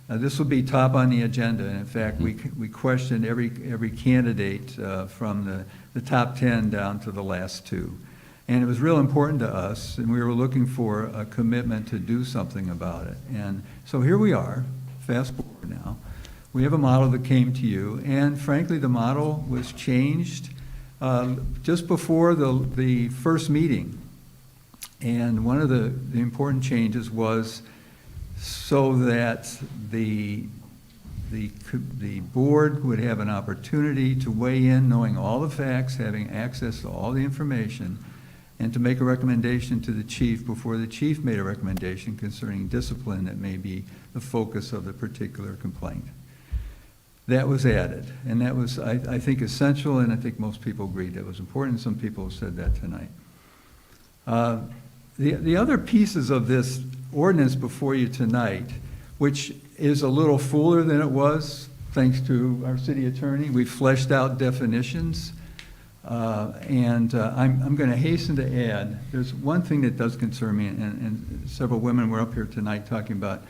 this will be top on the agenda. And in fact, we questioned every candidate from the top 10 down to the last 2. And it was real important to us, and we were looking for a commitment to do something about it. And so here we are, fast forward now. We have a model that came to you, and frankly, the model was changed just before the first meeting. And one of the important changes was so that the board would have an opportunity to weigh in, knowing all the facts, having access to all the information, and to make a recommendation to the chief before the chief made a recommendation concerning discipline that may be the focus of the particular complaint. That was added, and that was, I think, essential, and I think most people agreed that was important. Some people have said that tonight. The other pieces of this ordinance before you tonight, which is a little fuller than it was, thanks to our city attorney. We fleshed out definitions. I'm going to hasten to add, there's one thing that does concern me, and several women were up here tonight talking about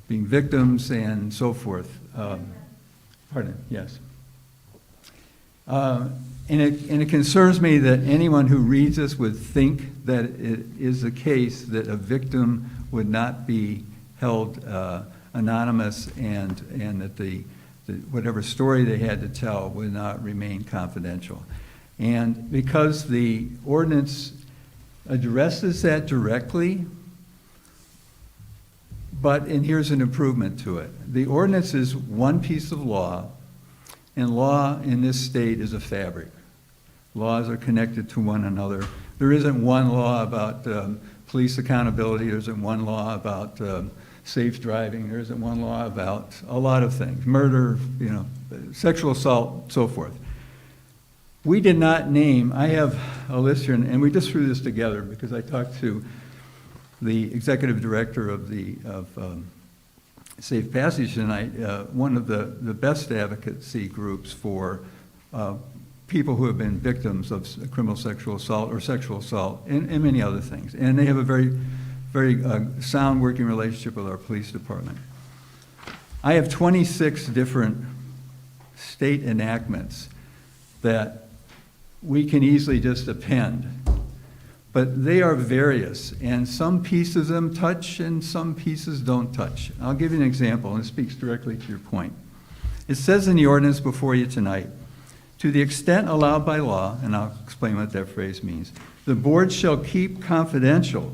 being victims and so forth. Pardon, yes. it concerns me that anyone who reads this would think that it is the case that a victim would not be held anonymous and that the whatever story they had to tell would not remain confidential. And because the ordinance addresses that directly, and here's an improvement to it. The ordinance is one piece of law, and law in this state is a fabric. Laws are connected to one another. There isn't one law about police accountability. There isn't one law about safe driving. There isn't one law about a lot of things, murder, sexual assault, so forth. We did not name, I have a list here, and we just threw this together because I talked to the executive director of Safe Passage tonight, one of the best advocacy groups for people who have been victims of criminal sexual assault or sexual assault and many other things. And they have a very, very sound working relationship with our police department. I have 26 different state enactments that we can easily just append, but they are various, and some pieces of them touch and some pieces don't touch. I'll give you an example, and it speaks directly to your point. It says in the ordinance before you tonight, to the extent allowed by law, and I'll explain what that phrase means, the board shall keep confidential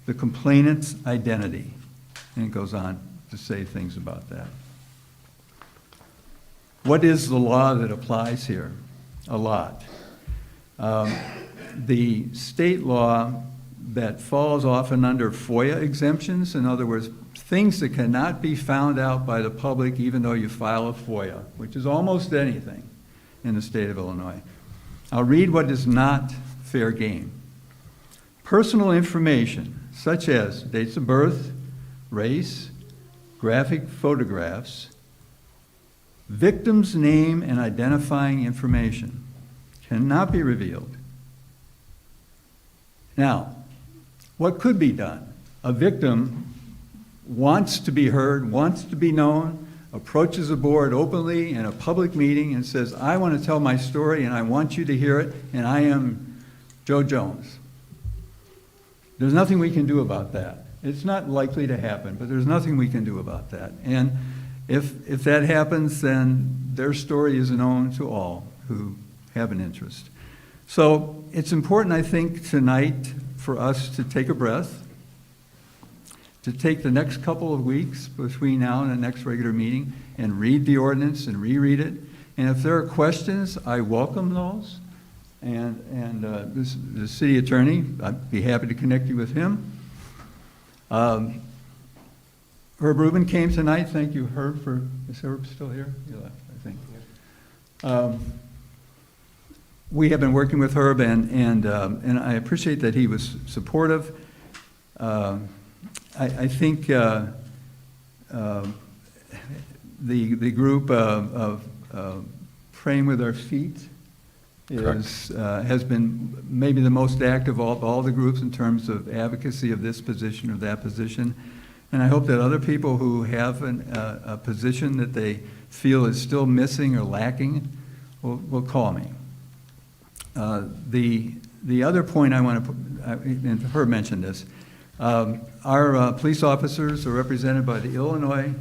the complainant's identity. And it goes on to say things about that. What is the law that applies here? A lot. The state law that falls often under FOIA exemptions, in other words, things that cannot be found out by the public even though you file a FOIA, which is almost anything in the state of Illinois. I'll read what is not fair game. Personal information, such as dates of birth, race, graphic photographs, victim's name and identifying information cannot be revealed. Now, what could be done? A victim wants to be heard, wants to be known, approaches the board openly in a public meeting and says, I want to tell my story and I want you to hear it, and I am Joe Jones. There's nothing we can do about that. It's not likely to happen, but there's nothing we can do about that. And if that happens, then their story is known to all who have an interest. So it's important, I think, tonight for us to take a breath, to take the next couple of weeks between now and the next regular meeting and read the ordinance and reread it. And if there are questions, I welcome those. And the city attorney, I'd be happy to connect you with him. Herb Rubin came tonight. Thank you, Herb, is Herb still here? He left, I think. We have been working with Herb, and I appreciate that he was supportive. I think the group of Praying with Our Feet has been maybe the most active of all the groups in terms of advocacy of this position or that position. And I hope that other people who have a position that they feel is still missing or lacking will call me. The other point I want to put, and Herb mentioned this, our police officers are represented by the Illinois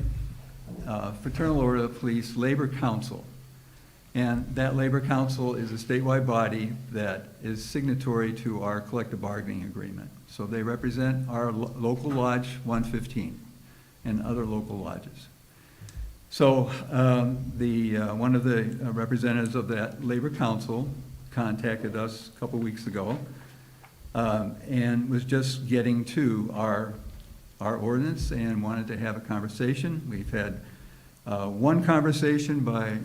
Fraternal Order of Police Labor Council. And that Labor Council is a statewide body that is signatory to our collective bargaining agreement. So they represent our local lodge 115 and other local lodges. So one of the representatives of that Labor Council contacted us a couple weeks ago and was just getting to our ordinance and wanted to have a conversation. We've had one conversation by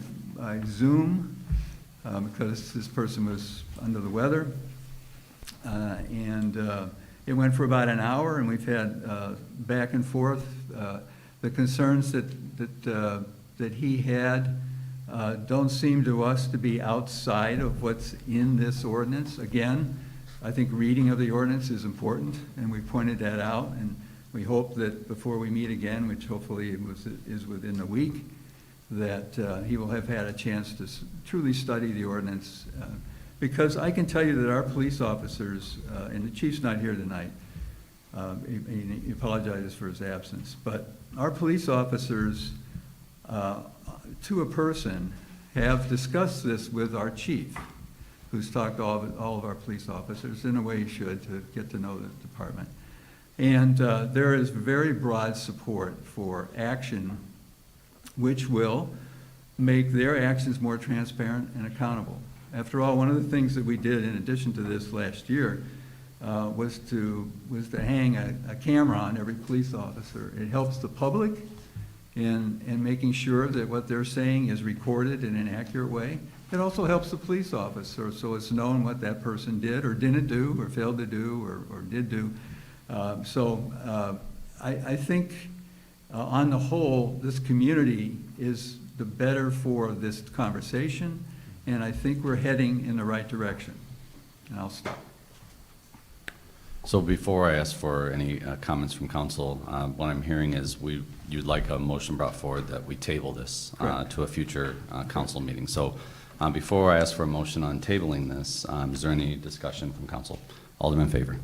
Zoom because this person was under the weather, and it went for about an hour, and we've had back and forth. The concerns that he had don't seem to us to be outside of what's in this ordinance. Again, I think reading of the ordinance is important, and we pointed that out, and we hope that before we meet again, which hopefully is within a week, that he will have had a chance to truly study the ordinance. Because I can tell you that our police officers, and the chief's not here tonight, he apologizes for his absence, but our police officers, to a person, have discussed this with our chief, who's talked to all of our police officers, in a way he should, to get to know the department. And there is very broad support for action which will make their actions more transparent and accountable. After all, one of the things that we did in addition to this last year was to hang a camera on every police officer. It helps the public in making sure that what they're saying is recorded in an accurate way. It also helps the police officer, so it's known what that person did or didn't do or failed to do or did do. I think on the whole, this community is the better for this conversation, and I think we're heading in the right direction. And I'll stop. So before I ask for any comments from council, what I'm hearing is you'd like a motion brought forward that we table this to a future council meeting. So before I ask for a motion on tabling this, is there any discussion from council? Alderman in favor.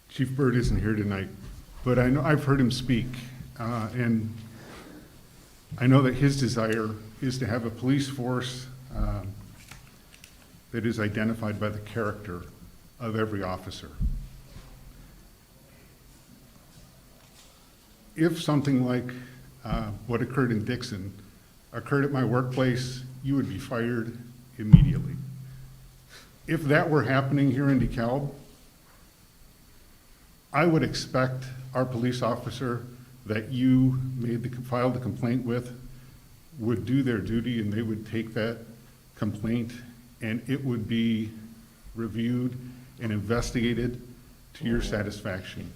Chief Byrd isn't here tonight, but I know I've heard him speak, and I know that his desire is to have a police force that is identified by the character of every officer. If something like what occurred in Dixon occurred at my workplace, you would be fired immediately. If that were happening here in DeKalb, I would expect our police officer that you filed the complaint with would do their duty, and they would take that complaint and it would be reviewed and investigated to your satisfaction.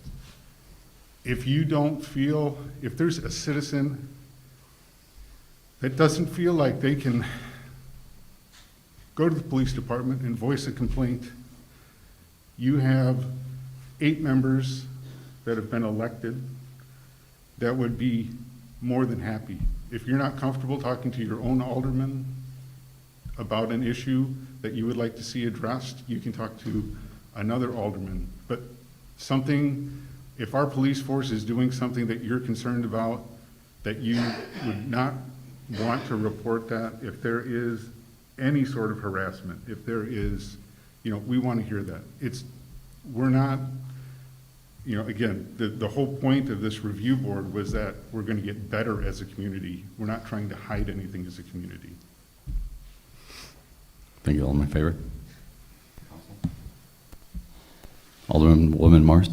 If you don't feel, if there's a citizen that doesn't feel like they can go to the police department and voice a complaint, you have 8 members that have been elected that would be more than happy. If you're not comfortable talking to your own alderman about an issue that you would like to see addressed, you can talk to another alderman. But if our police force is doing something that you're concerned about, that you would not want to report that, if there is any sort of harassment, if there is, we want to hear that. We're not, again, the whole point of this review board was that we're going to get better as a community. We're not trying to hide anything as a community. Thank you. All in my favor? Alderwoman Morris.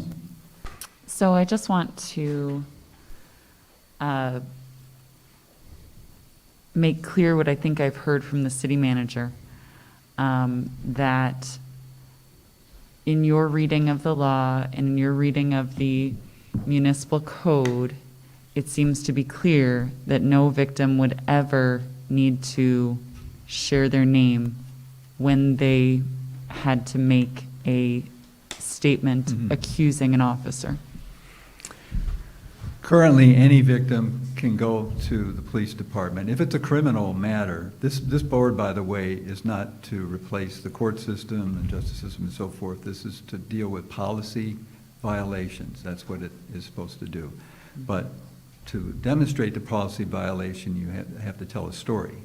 So I just want to make clear what I think I've heard from the city manager, that in your reading of the law and in your reading of the municipal code, it seems to be clear that no victim would ever need to share their name when they had to make a statement accusing an officer. Currently, any victim can go to the police department. If it's a criminal matter, this board, by the way, is not to replace the court system and justice system and so forth. This is to deal with policy violations. That's what it is supposed to do. But to demonstrate the policy violation, you have to tell a story.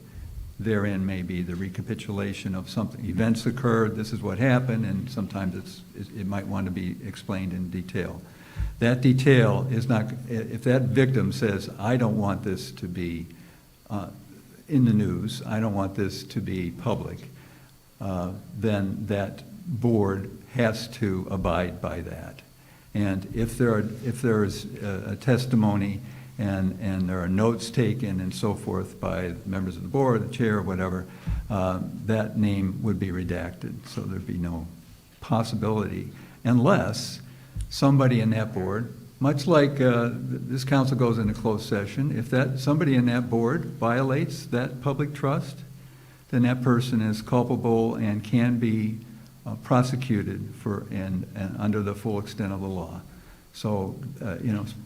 Therein may be the recapitulation of something. Events occurred, this is what happened, and sometimes it might want to be explained in detail. That detail is not, if that victim says, I don't want this to be in the news, I don't want this to be public, then that board has to abide by that. And if there is a testimony and there are notes taken and so forth by members of the board, the chair, whatever, that name would be redacted. So there'd be no possibility unless somebody in that board, much like this council goes into closed session, if somebody in that board violates that public trust, then that person is culpable and can be prosecuted and under the full extent of the law. So,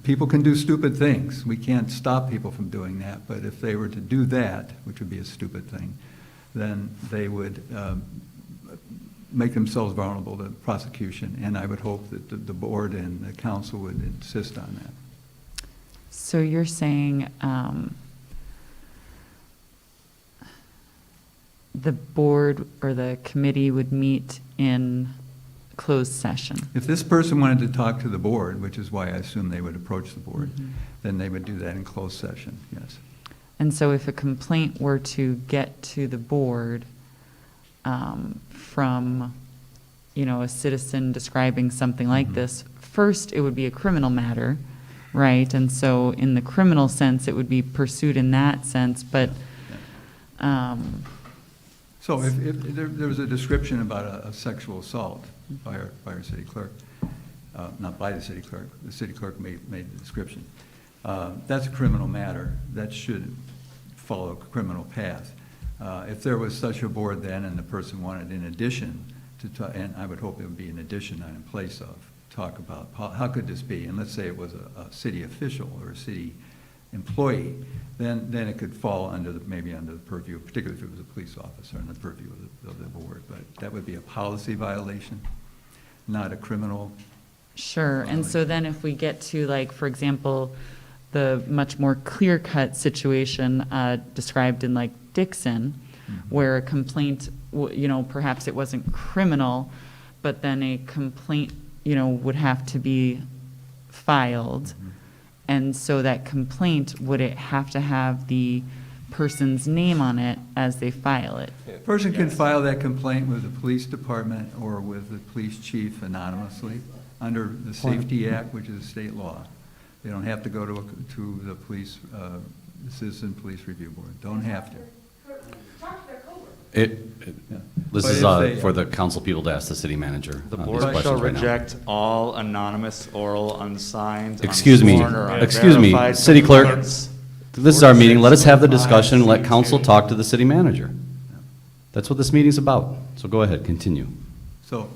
people can do stupid things. We can't stop people from doing that, but if they were to do that, which would be a stupid thing, then they would make themselves vulnerable to prosecution, and I would hope that the board and the council would insist on that. So you're saying the board or the committee would meet in closed session? If this person wanted to talk to the board, which is why I assume they would approach the board, Mhm. then they would do that in closed session, yes. And so if a complaint were to get to the board from, a citizen describing something like Mhm. this, first it would be a criminal matter, right? And so in the criminal sense, it would be pursued in that sense, but, So if there was a description about a sexual assault by our city clerk, not by the city clerk made the description. That's a criminal matter. That should follow a criminal path. If there was such a board then and the person wanted in addition to, and I would hope it would be in addition, not in place of, talk about how could this be? And let's say it was a city official or a city employee, then it could fall maybe under the purview, particularly if it was a police officer, and the purview of the board. But that would be a policy violation, not a criminal. sure. And so then if we get to, like, for example, the much more clear-cut situation described in, like, Dixon, where a complaint, perhaps it wasn't criminal, but then a complaint, would have to be filed. And so that complaint, would it have to have the person's name on it as they file it? Person can file that complaint with the police department or with the police chief anonymously under the Safety Act, which is a state law. They don't have to go to the police, Citizen Police Review Board. Don't have to. This But is if they- for the council people to ask the city manager. The these board shall questions right now. reject all anonymous, oral, unsigned, Excuse me, unsworn, or excuse me, unverified city clerk. complaints. This is our meeting. Let us have the 46.5 discussion. Let council C2. talk to the city manager. That's what this meeting's about. So go ahead, continue. So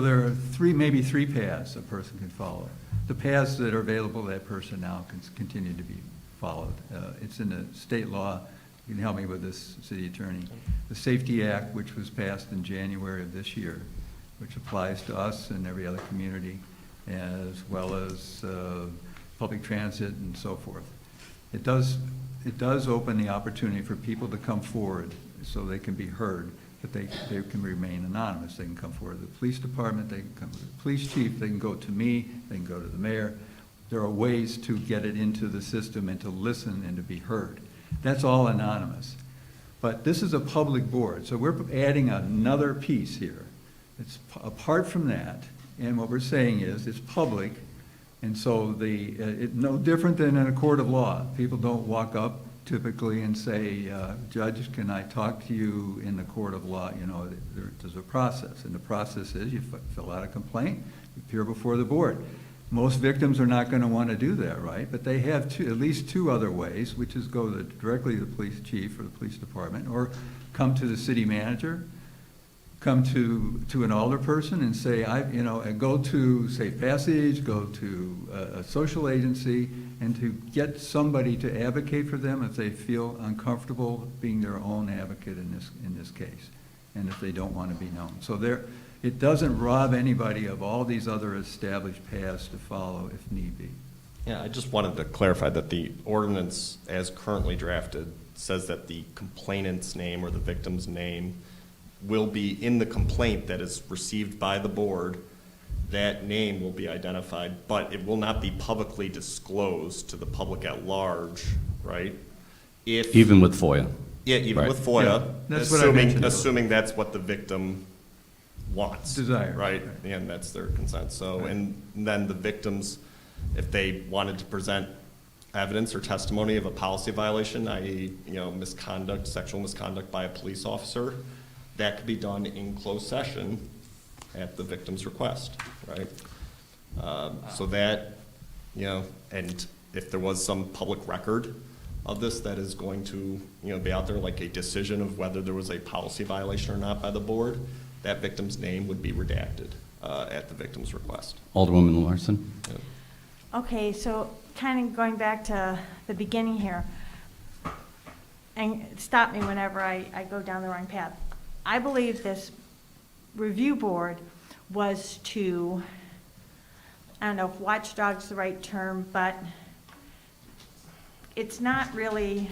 there are maybe three paths a person can follow. The paths that are available to that person now can continue to be followed. It's in the state law. You can help me with this, city attorney. The Safety Act, which was passed in January of this year, which applies to us and every other community, as well as public transit and so forth. It does open the opportunity for people to come forward so they can be heard, but they can remain anonymous. They can come forward to the police department, they can come to the police chief, they can go to me, they can go to the mayor. There are ways to get it into the system and to listen and to be heard. That's all anonymous. But this is a public board, so we're adding another piece here. It's apart from that, and what we're saying is it's public, and so no different than in a court of law. People don't walk up typically and say, Judge, can I talk to you in the court of law? There's a process, and the process is you fill out a complaint, you appear before the board. Most victims are not going to want to do that, right? But they have at least two other ways, which is go directly to the police chief or the police department, or come to the city manager, come to an alder person and say, and go to Safe Passage, go to a social agency, and to get somebody to advocate for them if they feel uncomfortable being their own advocate in this case, and if they don't want to be known. So it doesn't rob anybody of all these other established paths to follow if need be. Yeah, I just wanted to clarify that the ordinance as currently drafted says that the complainant's name or the victim's name will be in the complaint that is received by the board. That name will be identified, but it will not be publicly disclosed to the public at large, right? Even with FOIA. Yeah, even Right. with FOIA, Yeah, that's what I mentioned. assuming that's what the victim wants. Desire. Right, and that's their consent. So, and then the victims, if they wanted to present evidence or testimony of a policy violation, i.e., misconduct, sexual misconduct by a police officer, that could be done in closed session at the victim's request, right? So that, and if there was some public record of this that is going to, be out there, like a decision of whether there was a policy violation or not by the board, that victim's name would be redacted. at the victim's request. Alderwoman Larson? Okay, so kind of going back to the beginning here, and stop me whenever I go down the wrong path. I believe this review board was to, I don't know if watchdog's the right term, but it's not really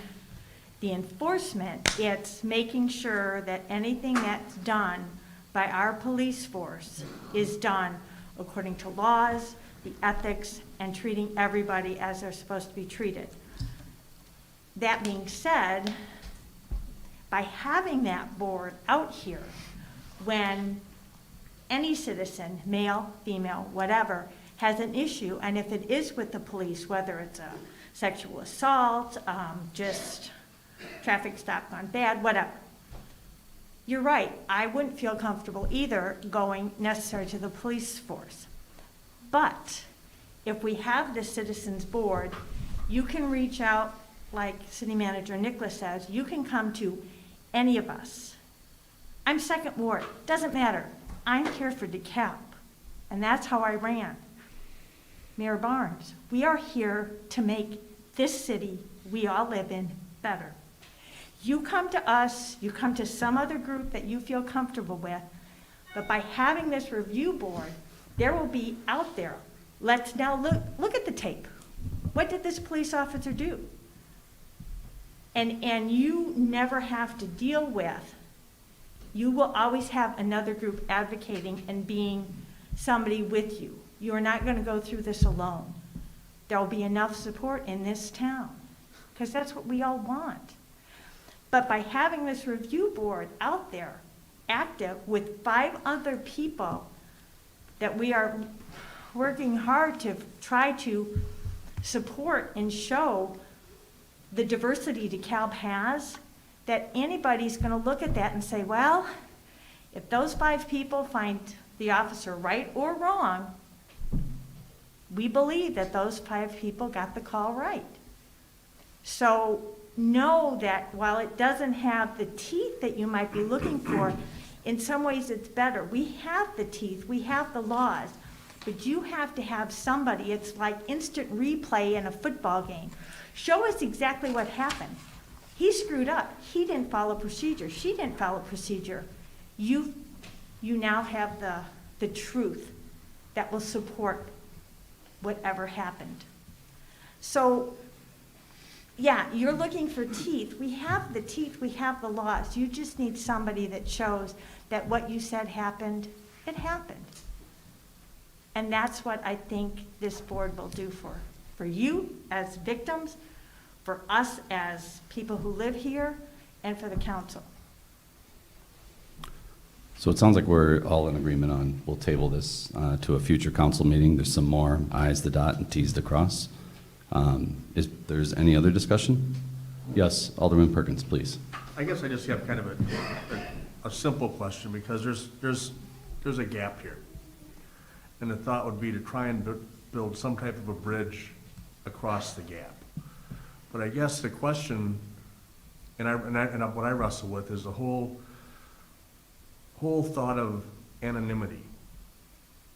the enforcement, it's making sure that anything that's done by our police force is done according to laws, the ethics, and treating everybody as they're supposed to be treated. That being said, by having that board out here, when any citizen, male, female, whatever, has an issue, and if it is with the police, whether it's a sexual assault, just traffic stop gone bad, whatever. You're right, I wouldn't feel comfortable either going necessarily to the police force. But if we have the citizens board, you can reach out, like City Manager Nicholas says, you can come to any of us. I'm Second Ward, doesn't matter. I'm here for DeKalb, and that's how I ran. Mayor Barnes, we are here to make this city we all live in better. You come to us, you come to some other group that you feel comfortable with, but by having this review board, there will be out there. Let's now look at the tape. What did this police officer do? And you never have to deal with, you will always have another group advocating and being somebody with you. You are not going to go through this alone. There will be enough support in this town, because that's what we all want. But by having this review board out there, active, with 5 other people that we are working hard to try to support and show the diversity DeKalb has, that anybody's going to look at that and say, well, if those 5 people find the officer right or wrong, we believe that those 5 people got the call right. So know that while it doesn't have the teeth that you might be looking for, in some ways it's better. We have the teeth, we have the laws, but you have to have somebody. It's like instant replay in a football game. Show us exactly what happened. He screwed up. He didn't follow procedure. She didn't follow procedure. You now have the truth that will support whatever happened. So, yeah, you're looking for teeth. We have the teeth. We have the laws. You just need somebody that shows that what you said happened, it happened. And that's what I think this board will do for you as victims, for us as people who live here, and for the council. So it sounds like we're all in agreement on, we'll table this to a future council meeting. There's some more I's to dot and T's to cross. Is there's any other discussion? Yes, Alderman Perkins, please. I guess I just have kind of a simple question, because there's a gap here. And the thought would be to try and build some type of a bridge across the gap. But I guess the question, and what I wrestle with, is the whole thought of anonymity.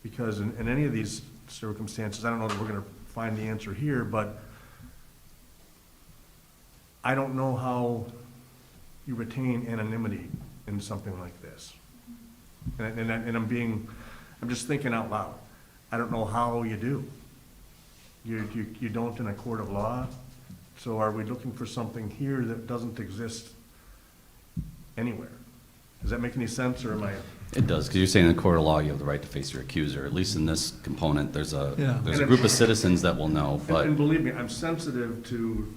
Because in any of these circumstances, I don't know that we're going to find the answer here, but I don't know how you retain anonymity in something like this. And I'm just thinking out loud. I don't know how you do. You don't in a court of law. So are we looking for something here that doesn't exist anywhere? Does that make any sense, or am I? It does, because you're saying in the court of law you have the right to face your accuser. At least in this component, there's a group of citizens that will know. But And believe me, I'm sensitive to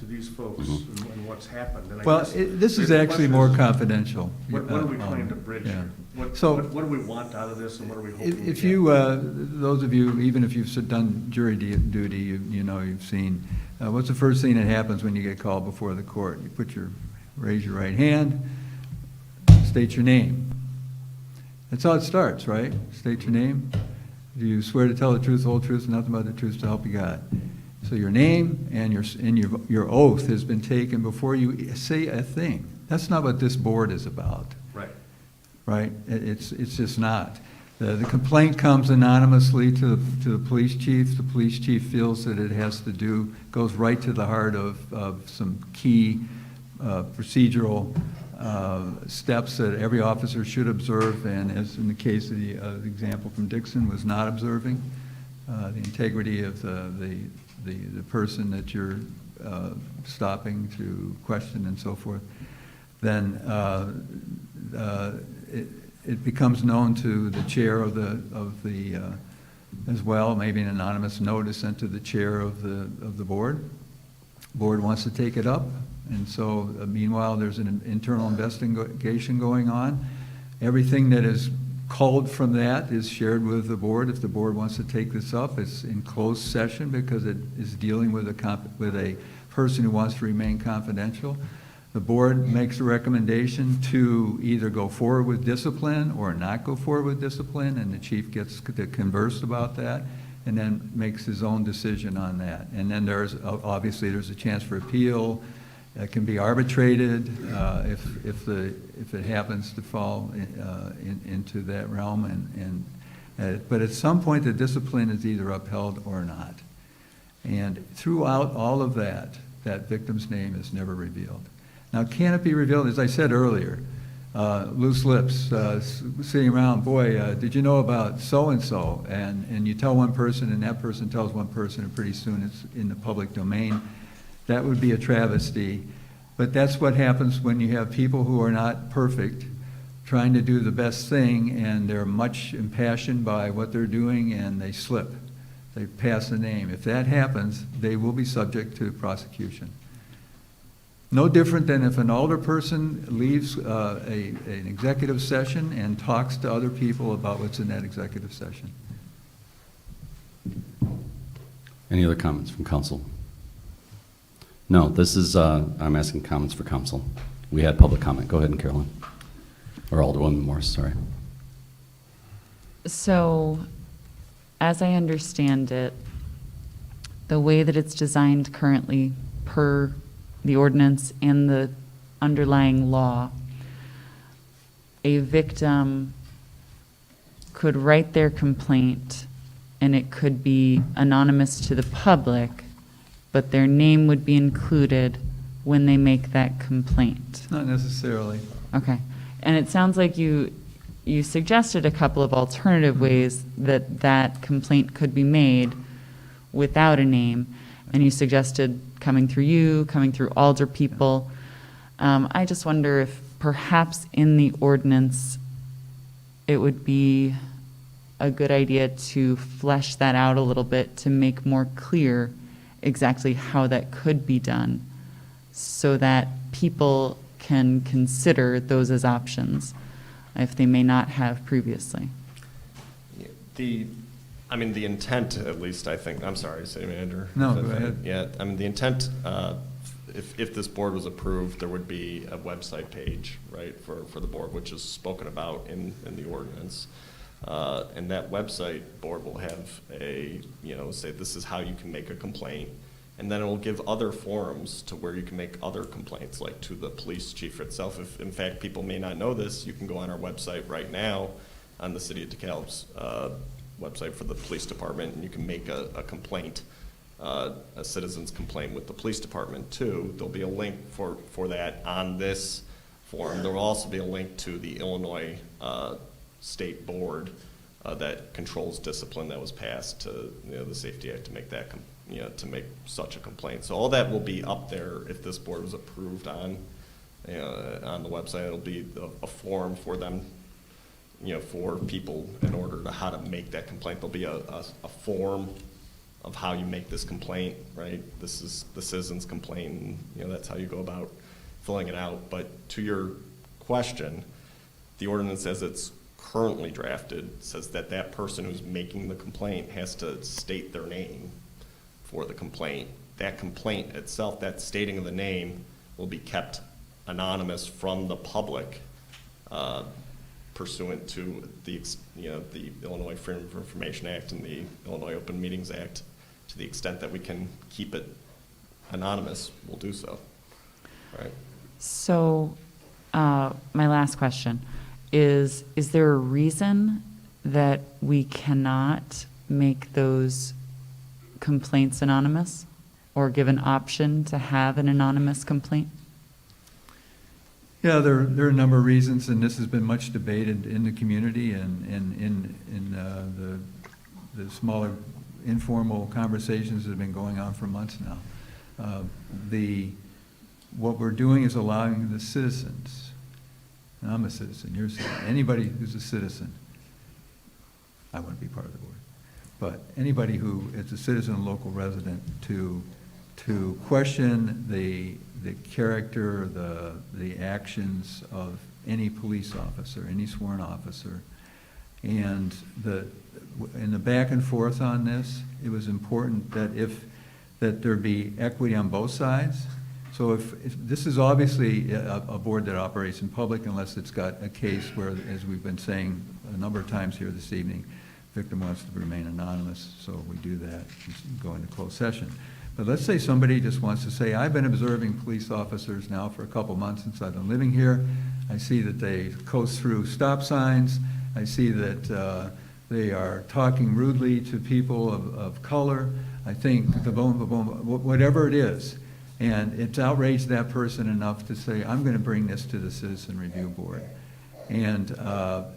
these folks and what's happened. And I Well, guess this is the actually question more is, confidential. What are we trying to bridge yeah. here? What do we want out of this, and what are we hoping we If get? you, those of you, even if you've done jury duty, you know, you've seen, what's the first thing that happens when you get called before the court? You raise your right hand, state your name. That's how it starts, right? State your name. Do you swear to tell the truth, the whole truth, and nothing but the truth to help you God? So your name and your oath has been taken before you say a thing. That's not what this board is about. Right. Right? It's just not. The complaint comes anonymously to the police chief. The police chief feels that it has to do, goes right to the heart of some key procedural steps that every officer should observe, and as in the case of the example from Dixon, was not observing the integrity of the person that you're stopping to question and so forth. Then it becomes known to the chair of the as well, maybe an anonymous note is sent to the chair of the board. Board wants to take it up, and so meanwhile there's an internal investigation going on. Everything that is culled from that is shared with the board. If the board wants to take this up, it's in closed session because it is dealing with a person who wants to remain confidential. The board makes a recommendation to either go forward with discipline or not go forward with discipline, and the chief gets to converse about that and then makes his own decision on that. And then obviously there's a chance for appeal. It can be arbitrated if it happens to fall into that realm. But at some point the discipline is either upheld or not. And throughout all of that victim's name is never revealed. Now, can it be revealed? As I said earlier, loose lips, sitting around, boy, did you know about so-and-so? And you tell one person, and that person tells one person, and pretty soon it's in the public domain. That would be a travesty. But that's what happens when you have people who are not perfect, trying to do the best thing, and they're much impassioned by what they're doing, and they slip. They pass the name. If that happens, they will be subject to prosecution. No different than if an older person leaves an executive session and talks to other people about what's in that executive session. Any other comments from council? No, this is, I'm asking comments for council. We had public comment. Go ahead, and Carolyn. Or Alderwoman Morse, sorry. So, as I understand it, the way that it's designed currently per the ordinance and the underlying law, a victim could write their complaint and it could be anonymous to the public, but their name would be included when they make that complaint. Not necessarily. Okay. And it sounds like you suggested a couple of alternative ways that that complaint could be made without a name, and you suggested coming through you, coming through alder people. I just wonder if perhaps in the ordinance it would be a good idea to flesh that out a little bit to make more clear exactly how that could be done so that people can consider those as options if they may not have previously. The intent, at least, I think, I'm sorry, City Manager. No, go ahead. Yeah, the intent, if this board was approved, there would be a website page, right, for the board, which is spoken about in the ordinance. And that website board will have say this is how you can make a complaint. And then it will give other forums to where you can make other complaints, like to the police chief itself. If, in fact, people may not know this, you can go on our website right now, on the City of DeKalb's website for the police department, and you can make a complaint, a citizen's complaint with the police department too. There'll be a link for that on this forum. There will also be a link to the Illinois State Board that controls discipline that was passed to the Safety Act to make that to make such a complaint. So all that will be up there if this board was approved on the website. It'll be a forum for them, for people in order to how to make that complaint. There'll be a form of how you make this complaint, right? This is the citizen's complaint, and that's how you go about filling it out. But to your question, the ordinance as it's currently drafted says that person who's making the complaint has to state their name for the complaint. That complaint itself, that stating of the name, will be kept anonymous from the public pursuant to the Illinois Freedom of Information Act and the Illinois Open Meetings Act. To the extent that we can keep it anonymous, we'll do so. Right. So, my last question is there a reason that we cannot make those complaints anonymous or give an option to have an anonymous complaint? Yeah, there are a number of reasons, and this has been much debated in the community and in the smaller informal conversations that have been going on for months now. What we're doing is allowing the citizens, and I'm a citizen, you're a citizen, anybody who's a citizen, I want to be part of the board, but anybody who is a citizen, local resident, to question the character, the actions of any police officer, any sworn officer. And in the back and forth on this, it was important that there be equity on both sides. So if this is obviously a board that operates in public unless it's got a case where, as we've been saying a number of times here this evening, victim wants to remain anonymous, so we do that, go into closed session. But let's say somebody just wants to say, I've been observing police officers now for a couple months since I've been living here. I see that they coast through stop signs. I see that they are talking rudely to people of color. I think whatever it is. And it's outraged that person enough to say, I'm going to bring this to the Citizen Review Board. And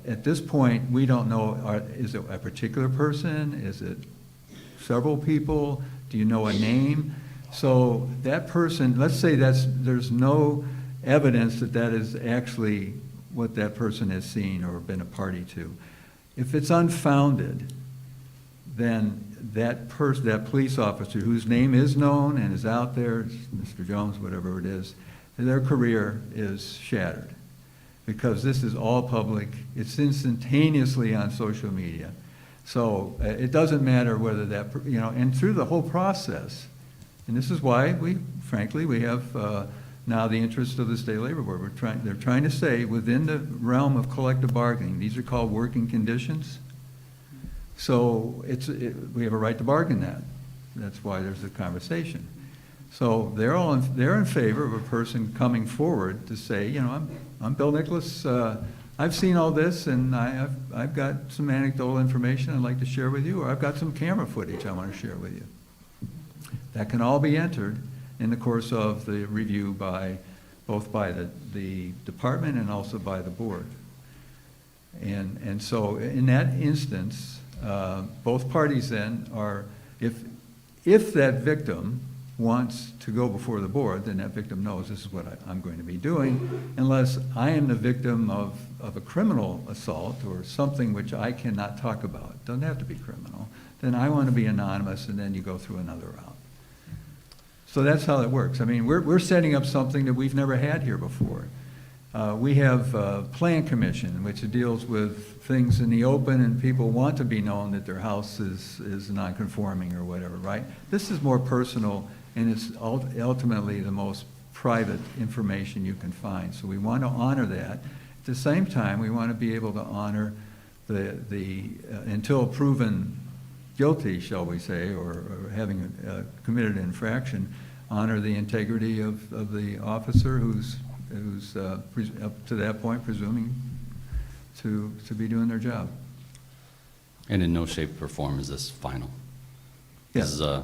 at this point, we don't know, is it a particular person? Is it several people? Do you know a name? So that person, let's say there's no evidence that is actually what that person has seen or been a party to. If it's unfounded, then that police officer whose name is known and is out there, Mr. Jones, whatever it is, their career is shattered. Because this is all public, it's instantaneously on social media. So it doesn't matter whether that, and through the whole process, and this is why we have now the interest of the State Labor Board. They're trying to say within the realm of collective bargaining, these are called working conditions. So we have a right to bargain that. That's why there's a conversation. So they're in favor of a person coming forward to say, I'm Bill Nicholas. I've seen all this, and I've got some anecdotal information I'd like to share with you, or I've got some camera footage I want to share with you. That can all be entered in the course of the review both by the department and also by the board. And so in that instance, both parties then are, if that victim wants to go before the board, then that victim knows this is what I'm going to be doing, unless I am the victim of a criminal assault or something which I cannot talk about. It doesn't have to be criminal. Then I want to be anonymous, and then you go through another route. So that's how it works. I mean, we're setting up something that we've never had here before. We have Plan Commission, which deals with things in the open, and people want to be known that their house is non-conforming or whatever, right? This is more personal, and it's ultimately the most private information you can find. So we want to honor that. At the same time, we want to be able to honor the until proven guilty, shall we say, or having committed an infraction, honor the integrity of the officer who's up to that point presuming to be doing their job. And in no shape or form is this final. This is Yeah.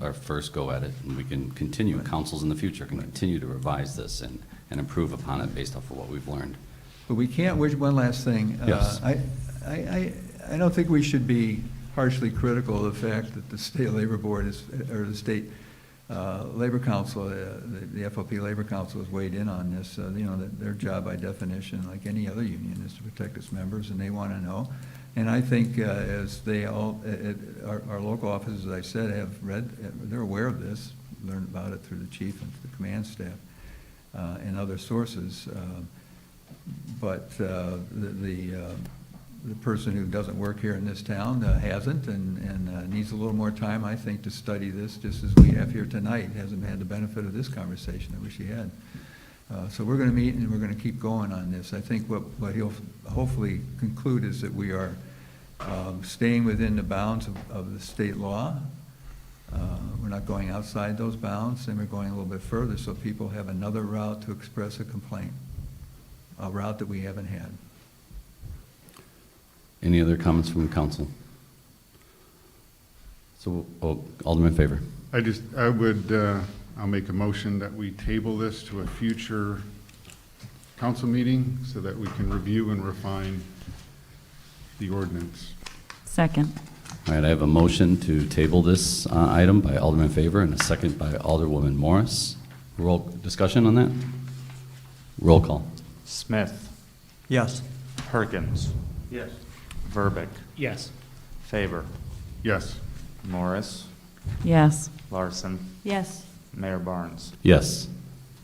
our first go at it, and we can continue, councils in the future can continue to revise this and improve upon it based off of what we've learned. But we can't, one last thing. Yes. I don't think we should be harshly critical of the fact that the State Labor Board or the State Labor Council, the FOP Labor Council has weighed in on this. That their job by definition, like any other union, is to protect its members, and they want to know. And I think as they all, our local offices, as I said, have read, they're aware of this, learned about it through the chief and the command staff and other sources. But the person who doesn't work here in this town hasn't and needs a little more time, I think, to study this, just as we have here tonight. Hasn't had the benefit of this conversation. I wish he had. So we're going to meet and we're going to keep going on this. I think what he'll hopefully conclude is that we are staying within the bounds of the state law. We're not going outside those bounds, and we're going a little bit further so people have another route to express a complaint, a route that we haven't had. Any other comments from the council? So, Alderman Favor. I'll make a motion that we table this to a future council meeting so that we can review and refine the ordinance. Second. All right, I have a motion to table this item by Alderman Favor and a second by Alderwoman Morris. Discussion on that? Roll call. Smith. Yes. Perkins. Yes. Verbic. Yes. Favor. Yes. Morris. Yes. Larson. Yes. Mayor Barnes. Yes.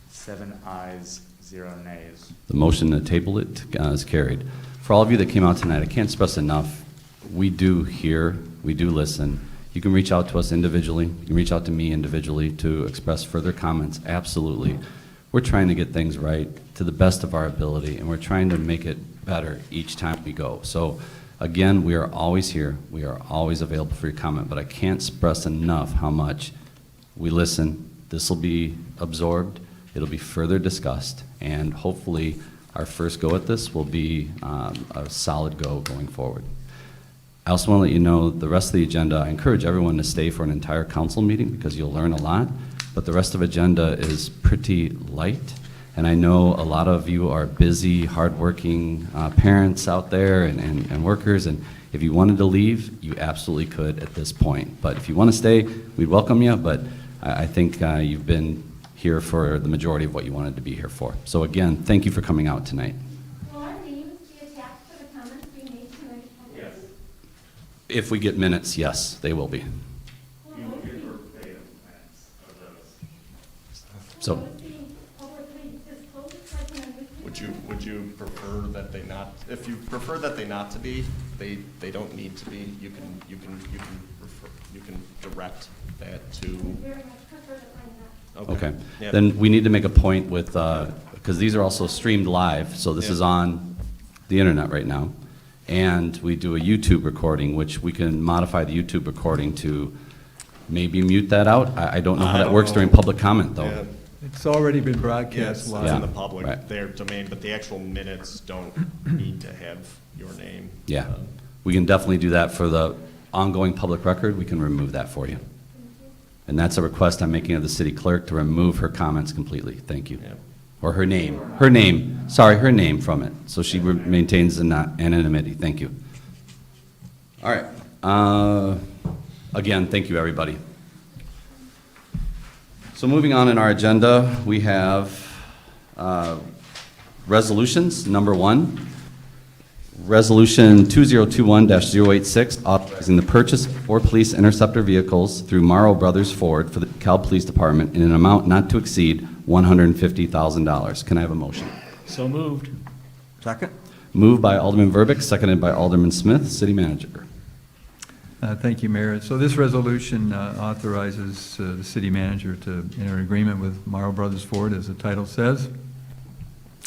7 ayes, 0 nays. The motion to table it is carried. For all of you that came out tonight, I can't stress enough, we do hear, we do listen. You can reach out to us individually. You can reach out to me individually to express further comments. Absolutely. We're trying to get things right to the best of our ability, and we're trying to make it better each time we go. So, again, we are always here. We are always available for your comment, but I can't stress enough how much we listen. This will be absorbed. It'll be further discussed, and hopefully our first go at this will be a solid go going forward. I also want to let you know the rest of the agenda. I encourage everyone to stay for an entire council meeting because you'll learn a lot, but the rest of the agenda is pretty light, and I know a lot of you are busy, hardworking parents out there and workers, and if you wanted to leave, you absolutely could at this point. But if you want to stay, we'd welcome you, but I think you've been here for the majority of what you wanted to be here for. So again, thank you for coming out tonight. Will our names be attached to the comments being made tonight? Yes. If we get minutes, yes, they will be. So, Would you prefer that they not, if you prefer that they not to be, they don't need to be, you can direct that to. okay. Yeah. Then we need to make a point with, because these are also streamed live, so this Yeah. is on the internet right now. And we do a YouTube recording, which we can modify the YouTube recording to maybe mute that out. I don't know how I that don't works know. during public comment, though. Yeah. It's already been Yeah, broadcast it's live. Yeah. in the public, right. their domain, but the actual minutes don't need to have your name. Yeah, we can definitely do that for the ongoing public record. We can remove that for you. And that's a request I'm making of the city clerk to remove her comments completely. Thank you. Yeah. Or her name from it, so she maintains anonymity. Thank you. All right. Again, thank you, everybody. So moving on in our agenda, we have resolutions. Number 1, Resolution 2021-086, authorizing the purchase of 4 police interceptor vehicles through Morrow Brothers Ford for the DeKalb Police Department in an amount not to exceed $150,000. Can I have a motion? So moved. Second? Moved by Alderman Verbic, seconded by Alderman Smith. City Manager. Thank you, Mayor. So this resolution authorizes the city manager to enter an agreement with Morrow Brothers Ford, as the title says.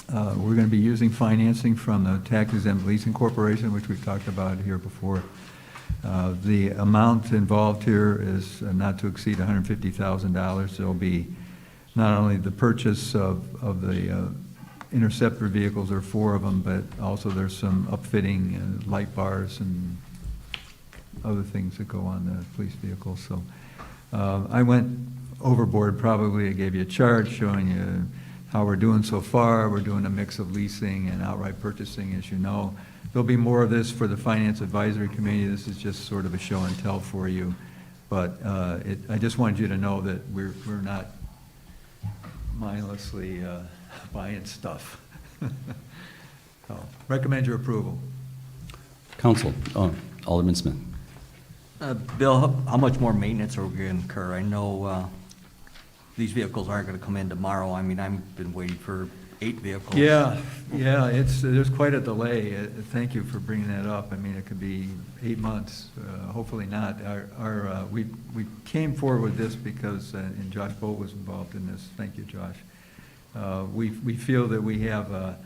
We're going to be using financing from the Tax Exempt Leasing Corporation, which we've talked about here before. The amount involved here is not to exceed $150,000. There'll be not only the purchase of the interceptor vehicles, there are 4 of them, but also there's some upfitting, light bars and other things that go on the police vehicles. So I went overboard probably. I gave you a chart showing you how we're doing so far. We're doing a mix of leasing and outright purchasing, as you know. There'll be more of this for the Finance Advisory Committee. This is just sort of a show and tell for you. But I just wanted you to know that we're not mindlessly buying stuff. So, recommend your approval. Council. Alderman Smith. Bill, how much more maintenance are we going to incur? I know these vehicles aren't going to come in tomorrow. I mean, I've been waiting for 8 vehicles. Yeah, there's quite a delay. Thank you for bringing that up. I mean, it could be 8 months, hopefully not. We came forward with this because, and Josh Bolt was involved in this. Thank you, Josh. We feel that we have,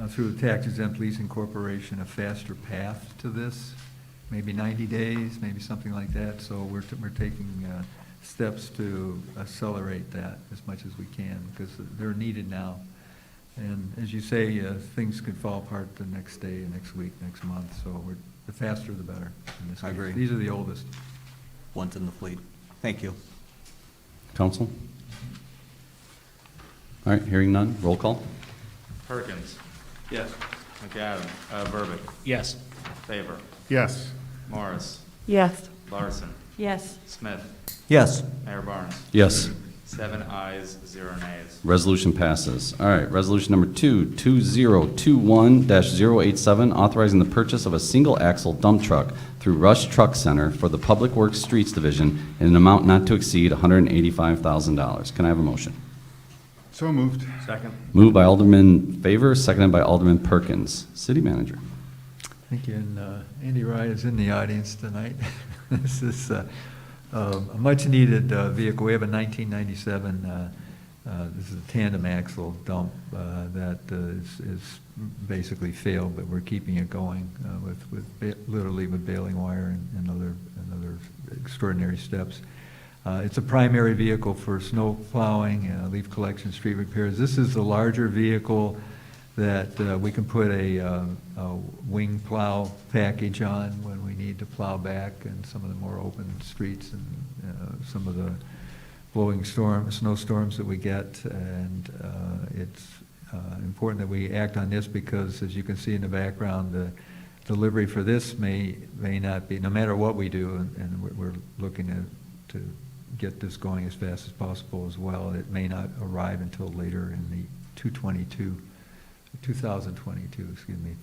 through the Tax Exempt Leasing Corporation, a faster path to this, maybe 90 days, maybe something like that. So we're taking steps to accelerate that as much as we can because they're needed now. And as you say, things could fall apart the next day, next week, next month, so the faster the better. in this I case. agree. These are the oldest. One's in the fleet. Thank you. Counsel? All right, hearing none, roll call. Perkins. Yes. McAdam. Verbic. Yes. Favor. Yes. Morris. Yes. Larson. Yes. Smith. Yes. Mayor Barnes. Yes. 7 ayes, 0 nays. Resolution passes. All right, resolution number 2021-087, authorizing the purchase of a single-axle dump truck through Rush Truck Center for the Public Works Streets Division in an amount not to exceed $185,000. Can I have a motion? So moved. Second. Moved by Alderman Favor, seconded by Alderman Perkins. City Manager. Thank you, and Andy Wright is in the audience tonight. This is a much-needed vehicle. We have a 1997, this is a tandem axle dump that is basically failed, but we're keeping it going literally with baling wire and other extraordinary steps. It's a primary vehicle for snow plowing, leaf collection, street repairs. This is the larger vehicle that we can put a wing plow package on when we need to plow back in some of the more open streets and some of the blowing snowstorms that we get. And it's important that we act on this because, as you can see in the background, the delivery for this may not be, no matter what we do, and we're looking to get this going as fast as possible as well. It may not arrive until later in the 2022,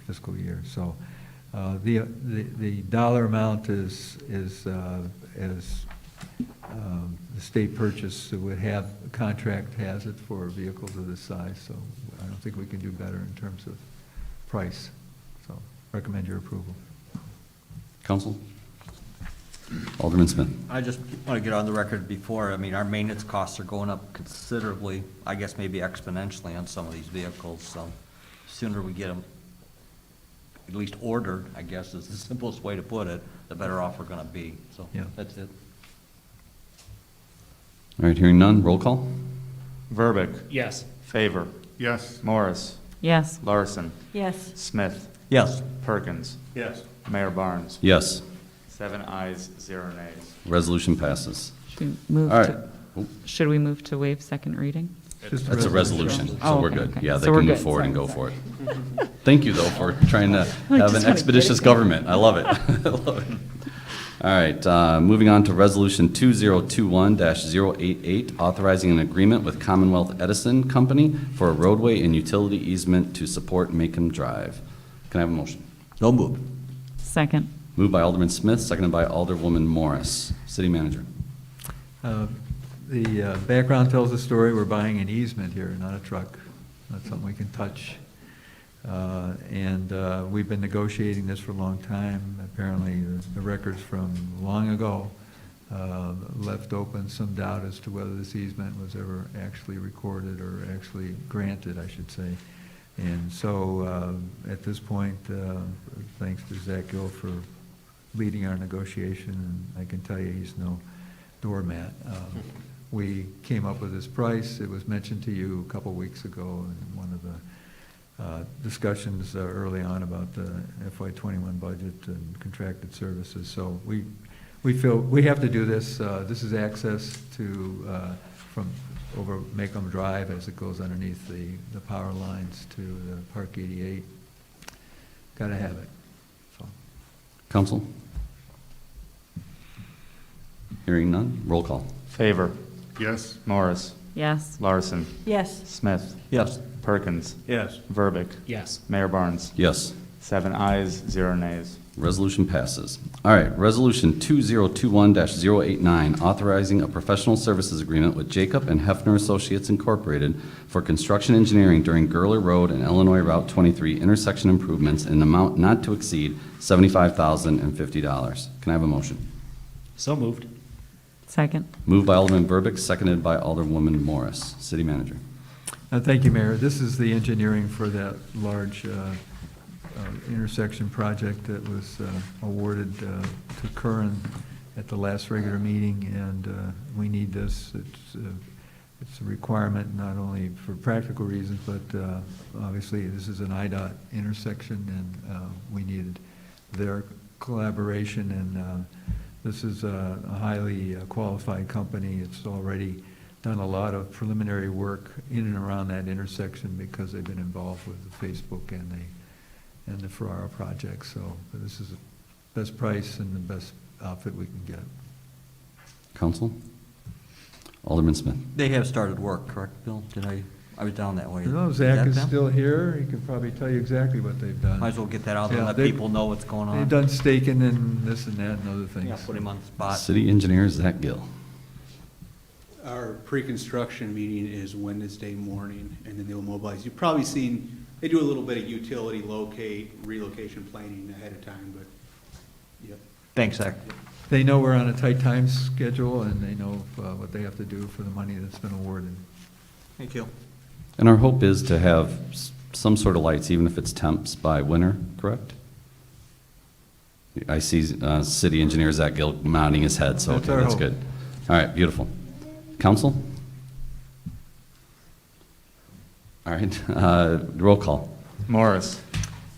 fiscal year. So the dollar amount is as the state purchase would have, contract has it for vehicles of this size. So I don't think we can do better in terms of price. So recommend your approval. Counsel? Alderman Smith. I just want to get on the record before, I mean, our maintenance costs are going up considerably, I guess maybe exponentially on some of these vehicles, so sooner we get them at least ordered, I guess is the simplest way to put it, the better off we're going to be. So Yeah. that's it. All right, hearing none, roll call. Verbic. Yes. Favor. Yes. Morris. Yes. Larson. Yes. Smith. Yes. Perkins. Yes. Mayor Barnes. Yes. 7 ayes, 0 nays. Resolution passes. Should we move to waive second reading? Just That's a resolution, so Oh, we're okay, good. okay. Yeah, they So we're can move good. forward and Sorry, go for it. Thank you, though, for trying to have an expeditious government. I love it. I love it. All right, moving on to Resolution 2021-088, authorizing an agreement with Commonwealth Edison Company for a roadway and utility easement to support Macomb Drive. Can I have a motion? No move. Second. Moved by Alderman Smith, seconded by Alderwoman Morris. City Manager. The background tells the story. We're buying an easement here, not a truck, not something we can touch. And we've been negotiating this for a long time. Apparently, the records from long ago left open some doubt as to whether this easement was ever actually recorded or actually granted, I should say. And so at this point, thanks to Zach Gill for leading our negotiation, and I can tell you he's no doormat. We came up with this price. It was mentioned to you a couple weeks ago in one of the discussions early on about the FY21 budget and contracted services. So we feel we have to do this. This is access to from over Macomb Drive as it goes underneath the power lines to the Park 88. Got to have it. So. Counsel? Hearing none, roll call. Favor. Yes. Morris. Yes. Larson. Yes. Smith. Yes. Perkins. Yes. Verbic. Yes. Mayor Barnes. Yes. 7 ayes, 0 nays. Resolution passes. All right, Resolution 2021-089, authorizing a professional services agreement with Jacob and Hefner Associates Incorporated for construction engineering during Gurler Road and Illinois Route 23 intersection improvements in an amount not to exceed $75,050. Can I have a motion? So moved. Second. Moved by Alderman Verbic, seconded by Alderwoman Morris. City Manager. Thank you, Mayor. This is the engineering for that large intersection project that was awarded to Curran at the last regular meeting, and we need this. it's a requirement not only for practical reasons, but obviously this is an IDOT intersection, and we needed their collaboration, and this is a highly qualified company. It's already done a lot of preliminary work in and around that intersection because they've been involved with the Facebook and the Ferrara project. So this is the best price and the best outfit we can get. Council? Alderman Smith. They have started work, correct, Bill? I was down that way. You know, Zach is them? still here. He can probably tell you exactly what they've done. Might as well get that out there and Yeah, let they- people know what's going on. They've done staking and this and that and other things. Yeah, put him on the spot. City Engineer Zach Gill. Our pre-construction meeting is Wednesday morning, and then they'll mobilize. You've probably seen, they do a little bit of utility locate, relocation planning ahead of time, but, yep. Thanks, Zach. They know we're on a tight time schedule, and they know what they have to do for the money that's been awarded. Thank you. And our hope is to have some sort of lights, even if it's temps, by winter, correct? I see City Engineer Zach Gill nodding his head, so That's okay, our that's hope. good. All right, beautiful. Council? All right, roll call. Morris,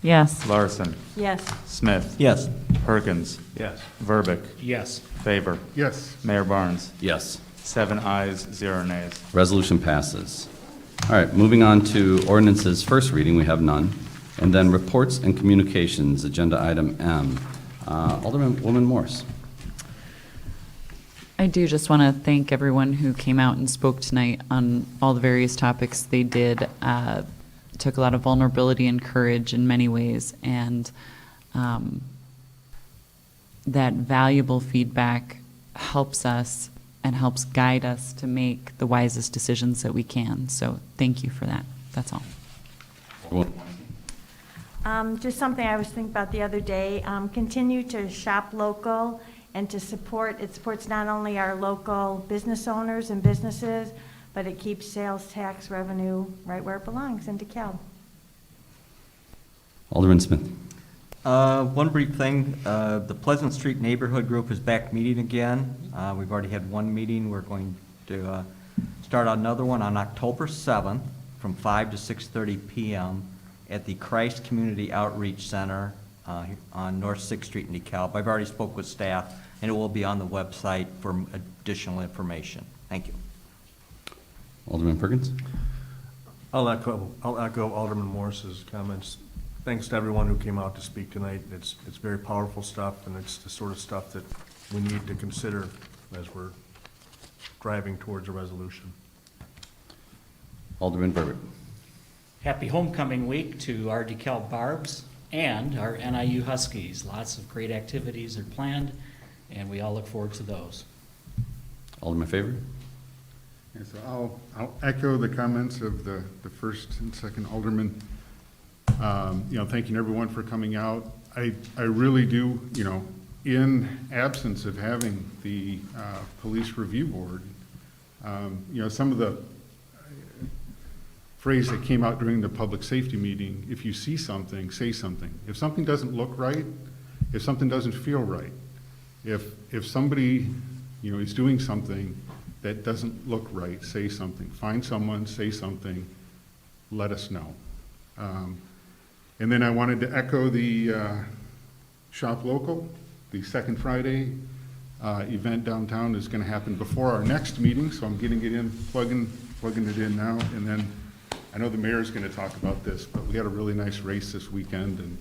Yes. Larson, Yes. Smith, Yes. Perkins, Yes. Verbic, Yes. Favor, Yes. Mayor Barnes. Yes. 7 ayes, 0 nays. Resolution passes. All right, moving on to ordinances, first reading, we have none. And then reports and communications, agenda item M. Alderman Morris. I do just want to thank everyone who came out and spoke tonight on all the various topics they did. Took a lot of vulnerability and courage in many ways, and that valuable feedback helps us and helps guide us to make the wisest decisions that we can. So thank you for that. That's all. Just something I was thinking about the other day, continue to shop local and to support, it supports not only our local business owners and businesses, but it keeps sales tax revenue right where it belongs, in DeKalb. Alderman Smith. One brief thing, the Pleasant Street Neighborhood Group is back meeting again. We've already had one meeting. We're going to start another one on October 7th from 5 to 6:30 p.m. at the Christ Community Outreach Center on North 6th Street in DeKalb. I've already spoke with staff, and it will be on the website for additional information. Thank you. Alderman Perkins. I'll echo Alderman Morris's comments. Thanks to everyone who came out to speak tonight. It's very powerful stuff, and it's the sort of stuff that we need to consider as we're driving towards a resolution. Alderman Verbic. Happy homecoming week to our DeKalb Barbs and our NIU Huskies. Lots of great activities are planned, and we all look forward to those. Alderman Favor. Yeah, so I'll echo the comments of the first and second alderman. Thanking everyone for coming out. I really do, in absence of having the police review board, some of the phrase that came out during the public safety meeting, if you see something, say something. If something doesn't look right, if something doesn't feel right, if somebody, is doing something that doesn't look right, say something. Find someone, say something, let us know. And then I wanted to echo the Shop Local. The second Friday event downtown is going to happen before our next meeting, so I'm getting it in, plugging it in now. And then I know the mayor's going to talk about this, but we had a really nice race this weekend, and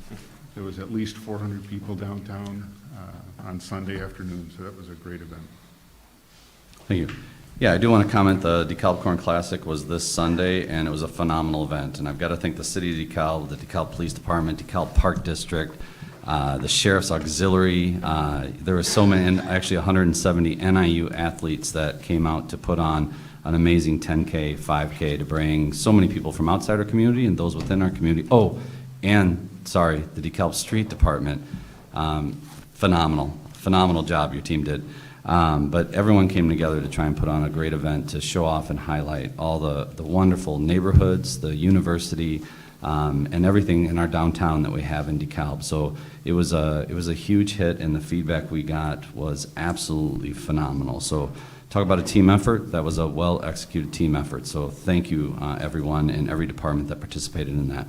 there was at least 400 people downtown on Sunday afternoon, so that was a great event. Thank you. Yeah, I do want to comment, the DeKalb Corn Classic was this Sunday, and it was a phenomenal event. And I've got to thank the City of DeKalb, the DeKalb Police Department, DeKalb Park District, the Sheriff's Auxiliary. There were so many, and actually 170 NIU athletes that came out to put on an amazing 10K, 5K to bring so many people from outside our community and those within our community. Oh, and, sorry, the DeKalb Street Department. Phenomenal job your team did. But everyone came together to try and put on a great event to show off and highlight all the wonderful neighborhoods, the university, and everything in our downtown that we have in DeKalb. So it was a huge hit, and the feedback we got was absolutely phenomenal. So Talk about a team effort. That was a well-executed team effort. So thank you, everyone in every department that participated in that.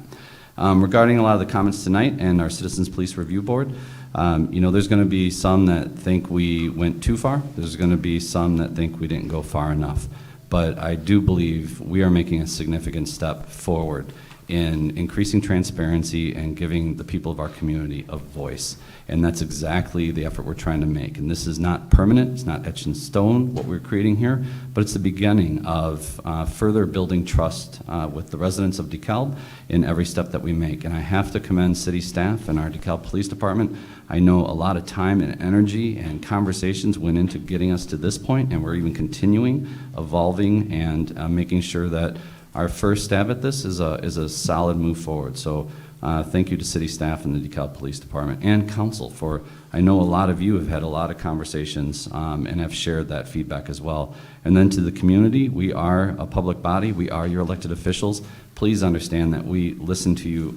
Regarding a lot of the comments tonight and our Citizens Police Review Board, there's going to be some that think we went too far. There's going to be some that think we didn't go far enough. But I do believe we are making a significant step forward in increasing transparency and giving the people of our community a voice. And that's exactly the effort we're trying to make. And this is not permanent, it's not etched in stone, what we're creating here, but it's the beginning of further building trust with the residents of DeKalb in every step that we make. And I have to commend city staff and our DeKalb Police Department. I know a lot of time and energy and conversations went into getting us to this point, and we're even continuing, evolving, and making sure that our first stab at this is a solid move forward. So thank you to city staff and the DeKalb Police Department and council for, I know a lot of you have had a lot of conversations and have shared that feedback as well. And then to the community, we are a public body, we are your elected officials. Please understand that we listen to you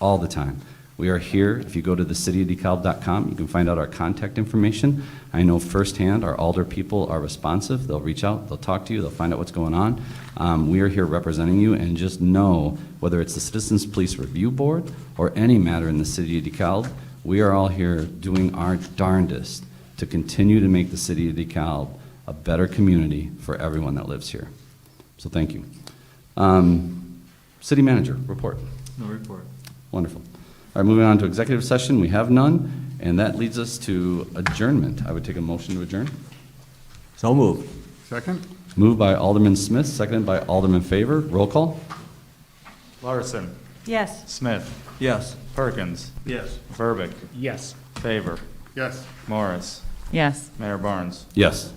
all the time. We are here. If you go to thecityofdekalb.com, you can find out our contact information. I know firsthand our alder people are responsive. They'll reach out, they'll talk to you, they'll find out what's going on. We are here representing you, and just know, whether it's the Citizens Police Review Board or any matter in the city of DeKalb, we are all here doing our darndest to continue to make the city of DeKalb a better community for everyone that lives here. So thank you. City Manager, report. No report. Wonderful. All right, moving on to executive session, we have none, and that leads us to adjournment. I would take a motion to adjourn. So moved. Second? Moved by Alderman Smith, seconded by Alderman Favor. Roll call. Larson, Yes. Smith, Yes. Perkins, Yes. Verbic, Yes. Favor, Yes. Morris, Yes. Mayor Barnes. Yes.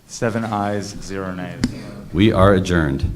7 ayes, 0 nays. We are adjourned.